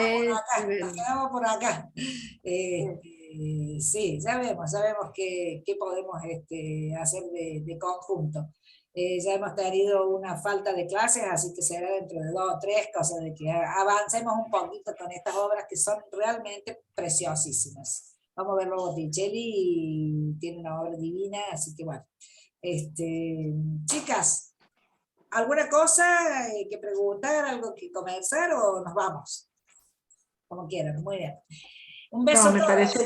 nos quedamos por acá. Sí, ya vemos qué podemos hacer de conjunto. Ya hemos tenido una falta de clases, así que será dentro de 2 o 3, cosas de que avancemos un poquito con estas obras que son realmente preciosísimas. Vamos a ver luego Botticelli, y tiene una obra divina, así que bueno. Chicas, ¿alguna cosa que preguntar, algo que comenzar, o nos vamos? Como quieran, muy bien. Un beso a todos. Me pareció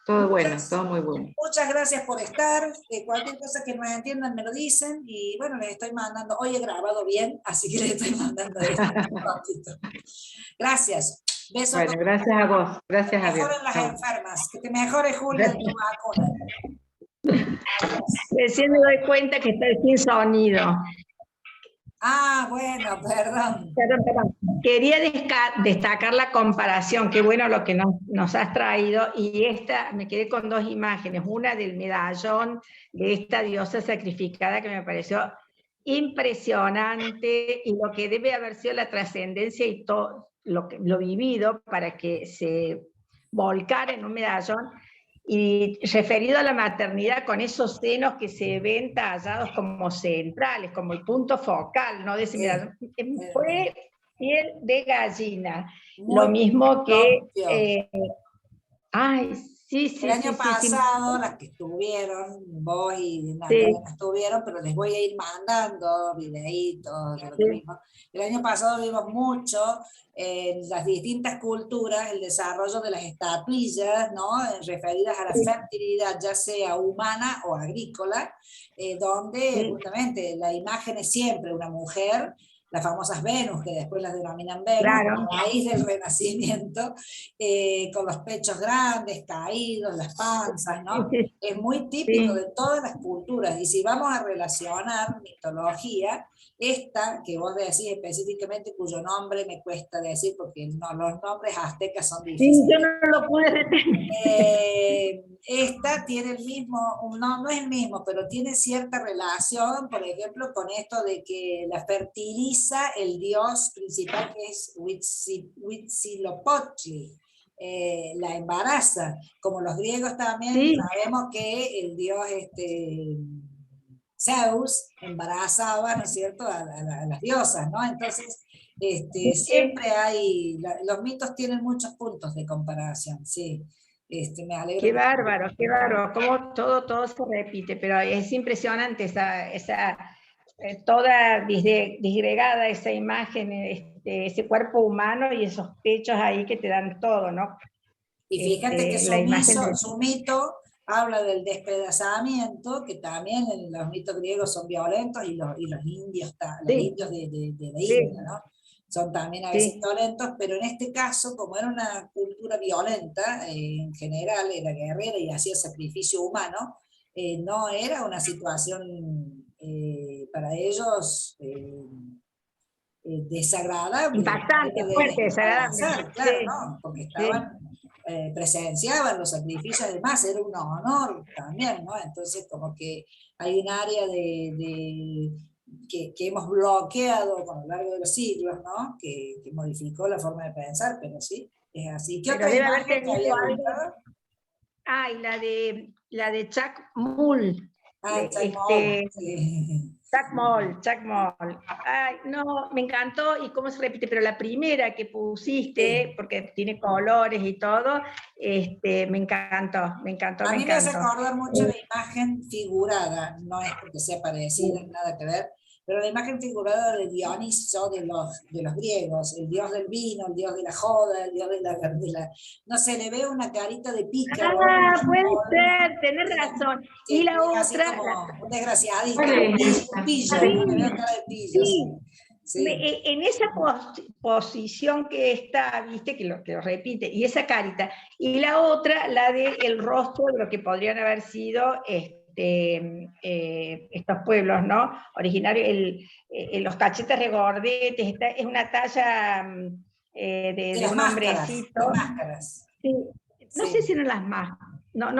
todo bueno, todo muy bueno. Muchas gracias por estar. Cualquier cosa que no entiendan me lo dicen, y bueno, les estoy mandando, hoy he grabado bien, así que les estoy mandando esto un ratito. Gracias. Besos. Bueno, gracias a vos, gracias a Dios. Mejoren las enfermas, que te mejore, Julia, de tu vacuna. Recién me doy cuenta que estoy sin sonido. Ah, bueno, perdón. Perdón. Quería destacar la comparación, qué bueno lo que nos has traído, y me quedé con dos imágenes, una del medallón de esta diosa sacrificada que me pareció impresionante, y lo que debe haber sido la trascendencia y todo lo vivido para que se volcara en un medallón, y referido a la maternidad con esos senos que se ven tallados como centrales, como el punto focal, ¿no? De ese medallón. Fue piel de gallina, lo mismo que... ay, sí, El año sí, pasado, las que estuvieron, vos y sí. las estuvieron, pero les voy a ir mandando videitos de lo que vimos. El año pasado vimos mucho en las distintas culturas el desarrollo de las estatuillas, ¿no? Referidas a la fertilidad, ya sea humana o agrícola, donde justamente la imagen es siempre una mujer, las famosas Venus, que después las denominan Venus, Claro. a raíz del Renacimiento, con los pechos grandes, caídos, las panzas, ¿no? Es muy típico de todas las culturas, y si vamos a relacionar mitología, esta que vos decís específicamente, cuyo nombre me cuesta decir, porque no, los nombres aztecas son difíciles. Sí, yo no lo pude detener. Esta tiene el mismo, no es el mismo, pero tiene cierta relación, por ejemplo, con esto de que la fertiliza el dios principal, que es Huitzilopochtli, la embaraza, como los griegos también sabemos que el dios Zeus embarazaba, ¿no es cierto?, a las diosas, ¿no? Entonces, siempre hay, los mitos tienen muchos puntos de comparación, sí. Me alegro. Qué bárbaro, cómo todo se repite, pero es impresionante esa toda disgregada esa imagen, ese cuerpo humano y esos pechos ahí que te dan todo, ¿no? Y fíjate que su mito habla del despedazamiento, que también en los mitos griegos son violentos, y los indios, los indios de la India, ¿no? Son también a veces violentos, pero en este caso, como era una cultura violenta, en general era guerrera y hacía sacrificio humano, no era una situación para ellos desagradable. Impactante, fuerte, desagradable. Claro, ¿no? Porque estaban... presenciaban los sacrificios, además era un honor también, ¿no? Entonces como que hay un área que hemos bloqueado con lo largo de los siglos, ¿no? Que modificó la forma de pensar, pero sí, es así. ¿Qué otra imagen te había gustado? Ah, y la de Chuck Mull. Chuck Moll. Ay, no, me encantó, y cómo se repite, pero la primera que pusiste, porque tiene colores y todo, me encantó. A mí me hace acordar mucho la imagen figurada, no es porque sea parecida, nada que ver, pero la imagen figurada de Dioniso de los griegos, el dios del vino, el dios de la joda, el dios de la no sé, le veo una carita de pícaro. Ah, puede ser, tenés razón. Y la otra... un desgraciadito, un pillo, le veo cara de pillo. Sí. En esa posición que está, viste, que lo repite, y esa carita, y la otra, la del rostro de lo que podrían haber sido estos pueblos, ¿no? Originarios, los cachetes regordetes, es una talla de un hombrecito. Máscaras. Sí. No sé si eran las máscaras. No,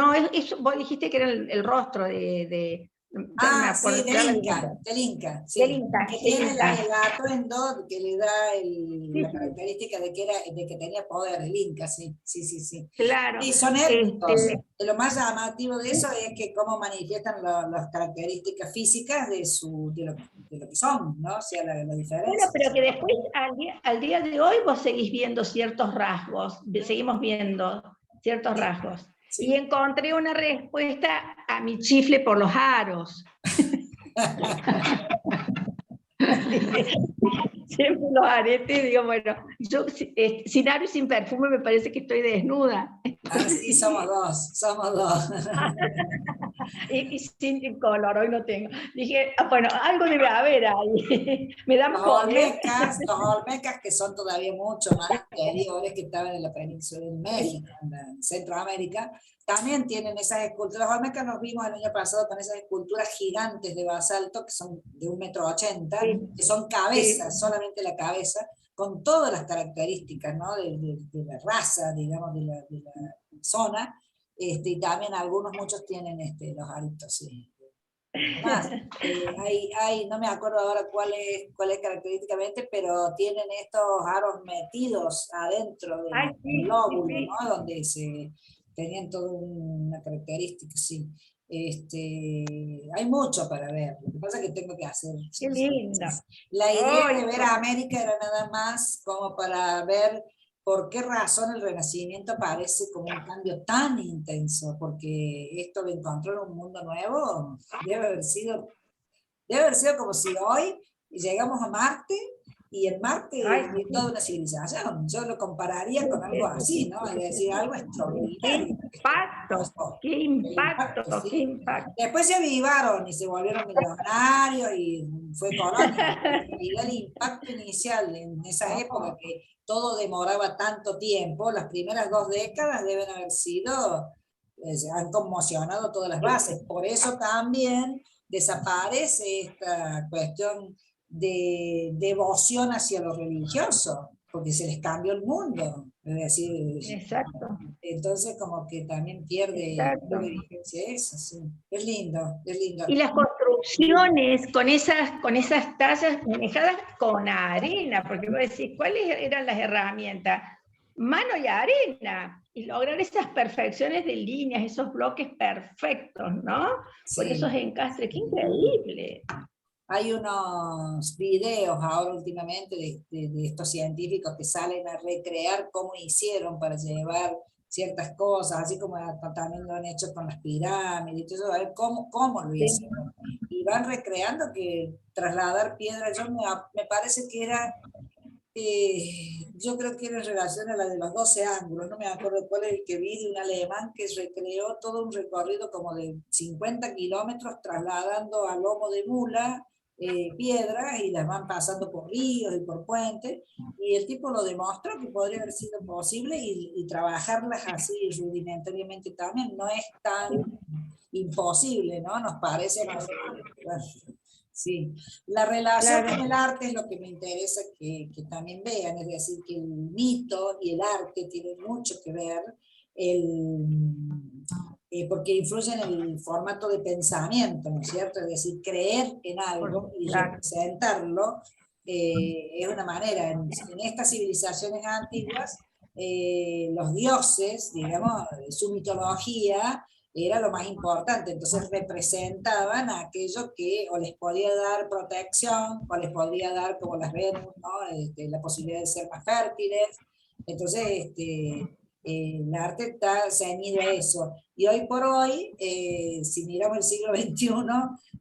vos dijiste que era el rostro de del Inca. Sí. Que tiene el atuendo que le da la característica de que tenía poder, el Inca, sí. Claro. Y son étnicos. Lo más llamativo de eso es que cómo manifiestan las características físicas de lo que son, ¿no? O sea, la diferencia. Bueno, pero que después, al día de hoy, vos seguís viendo ciertos rasgos, seguimos viendo ciertos rasgos. Sí. Y encontré una respuesta a mi chifle por los aros. Siempre los aretes, digo, bueno, yo sin aro y sin perfume me parece que estoy desnuda. Sí, somos dos. y sin color, hoy no tengo. Dije, bueno, algo debe haber ahí. Me dan poder. Los olmecas que son todavía mucho más anteriores, que estaban en la península de México, en Centroamérica, también tienen esas esculturas. Los olmecas nos vimos el año pasado con esas esculturas gigantes de basalto, que son de 1,80 m, que son cabezas, solamente la cabeza, con todas las características, ¿no? de la raza, digamos, de la zona, y también muchos tienen los aritos, sí. Más, no me acuerdo ahora cuál es característicamente, pero tienen estos aros metidos adentro del lóbulo, sí. ¿No? Donde tenían toda una característica, sí. Hay mucho para ver, lo que pasa es que tengo que hacer. Qué lindo. La idea de ver a América era nada más como para ver por qué razón el Renacimiento parece como un cambio tan intenso, porque esto de encontrar un mundo nuevo debe haber sido como si hoy llegamos a Marte y en Marte hay toda una civilización. Yo lo compararía con algo así, ¿no? Es decir, algo extraordinario. ¡Qué impacto! ¿Sí? ¡Qué impacto! Después se avivaron y se volvieron millonarios y fue colonia. Y el impacto inicial en esa época que todo demoraba tanto tiempo, las primeras 2 décadas deben haber sido, han conmocionado todas las bases. Por eso también desaparece esta cuestión de devoción hacia lo religioso, porque se les cambió el mundo. Es decir, exacto. Entonces como que también pierde vigencia eso, sí. Es lindo, es lindo. Y las construcciones con esas tallas manejadas con arena, porque vos decís, ¿cuáles eran las herramientas? Mano y arena, y lograr esas perfecciones de líneas, esos bloques perfectos, ¿no? Sí. Por esos encastres, ¡qué increíble! Hay unos videos ahora últimamente de estos científicos que salen a recrear cómo hicieron para llevar ciertas cosas, así como también lo han hecho con las pirámides, y todo eso, a ver cómo lo hicieron. Y van recreando que trasladar piedra, me parece que era, yo creo que era en relación a la de los 12 ángulos, no me acuerdo cuál es el que vi, de un alemán que recreó todo un recorrido como de 50 kilómetros trasladando a lomo de mula, piedras, y las van pasando por ríos y por puentes, y el tipo lo demostró que podría haber sido posible, y trabajarlas así rudimentariamente también no es tan imposible, ¿no? Nos parece a nosotros. Sí, la relación con el arte es lo que me interesa que también vean, es decir, que el mito y el arte tienen mucho que ver, porque influyen en el formato de pensamiento, ¿no es cierto? Es decir, creer en algo y representarlo es una manera. En estas civilizaciones antiguas, los dioses, digamos, su mitología era lo más importante, entonces representaban a aquello que o les podía dar protección, o les podría dar, como las Venus, ¿no? La posibilidad de ser más fértiles. Entonces, el arte está ceñido a eso. Y hoy por hoy, si miramos el siglo XXI,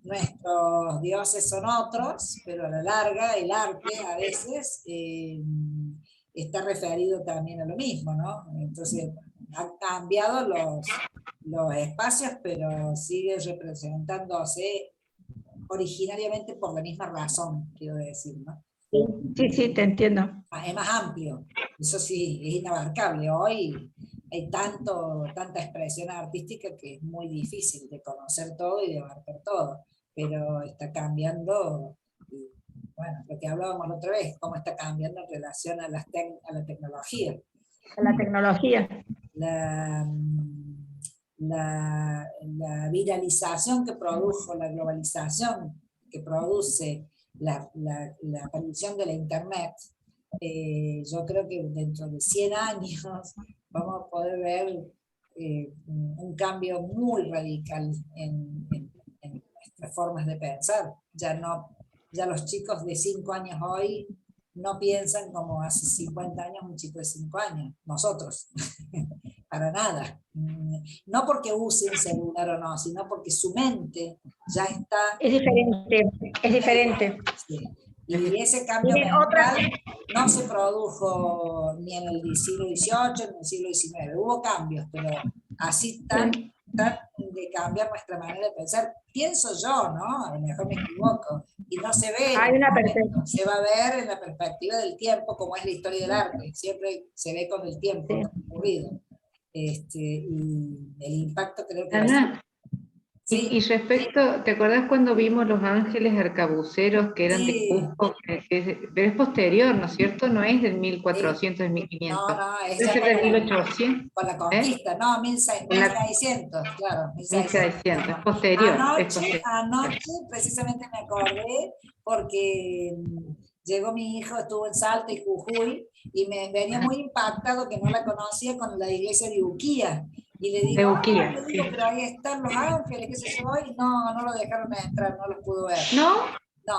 nuestros dioses son otros, pero a la larga el arte a veces está referido también a lo mismo, ¿no? Entonces, han cambiado los espacios, pero sigue representándose originariamente por la misma razón, quiero decir, ¿no? Sí, te entiendo. Es más amplio, eso sí, es inabarcable. Hoy hay tanta expresión artística que es muy difícil de conocer todo y de abarcar todo, pero está cambiando, bueno, lo que hablábamos la otra vez, cómo está cambiando en relación a la tecnología. A la tecnología. La viralización que produjo, la globalización que produce la aparición de la internet, yo creo que dentro de 100 años vamos a poder ver un cambio muy radical en nuestras formas de pensar. Ya los chicos de 5 años hoy no piensan como hace 50 años un chico de 5 años, nosotros, para nada. No porque usen celular o no, sino porque su mente ya está... Es diferente. Sí. Y ese cambio mental no se produjo ni en el siglo XVIII ni en el siglo XIX. Hubo cambios, pero así tan de cambiar nuestra manera de pensar. Pienso yo, ¿no? A lo mejor me equivoco. Y no se ve, Hay una perspectiva. se va a ver en la perspectiva del tiempo, como es la historia del arte. Siempre se ve con el tiempo Sí. transcurrido. Y el impacto creo que va a Ana, ser. Sí, y respecto, ¿te acordás cuando vimos los ángeles arcabuceros que eran de Sí. Cusco? Pero es posterior, ¿no es cierto? No es del 1400, del 1500. no, es Debe ya ser del 1800, con la conquista, no, 1600, claro, 1600. 1600, es posterior. es Anoche, posterior. anoche precisamente me acordé porque llegó mi hijo, estuvo en Salta y Jujuy, y me venía muy impactado que no la conocía con la iglesia de Uquía. Y le digo, De Uquía, le digo, sí. pero ahí están los ángeles, qué sé yo, y no lo dejaron entrar, no los pudo ver. ¿No? No.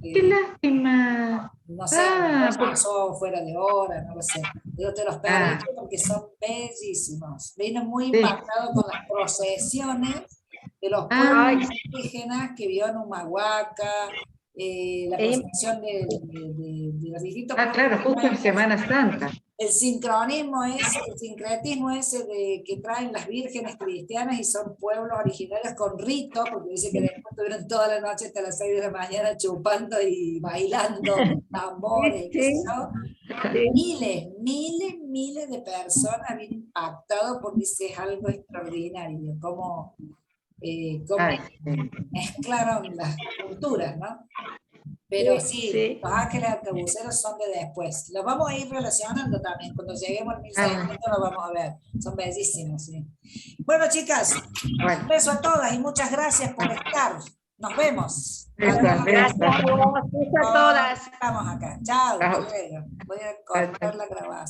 ¡Qué lástima! No sé, pasó fuera de hora, no lo sé. Digo, te los perdiste porque son bellísimos. Vino muy Sí. impactado con las procesiones de los Ay, pueblos indígenas que vio en Humahuaca, la procesión de los distintos Claro, justo en pueblos. Semana Santa. El sincronismo ese, el sincretismo ese de que traen las vírgenes cristianas y son pueblos originarios con rito, porque dice que después estuvieron toda la noche hasta las 6 de la mañana chupando y bailando con tambores, qué sé yo. Miles de personas bien impactados porque es algo extraordinario, como Ay, sí. mezclaron las culturas, ¿no? Pero sí, Sí. los ángeles arcabuceros son de después. Los vamos a ir relacionando también. Cuando lleguemos al 1600 los vamos a ver. Son bellísimos, sí. Bueno, chicas, Bueno. un beso a todas y muchas gracias por estar. Nos vemos. Besos, Adiós. Gracias a vos, besos a todas. Estamos acá. Chao. Chao. Hasta luego. Voy a cortar la grabación.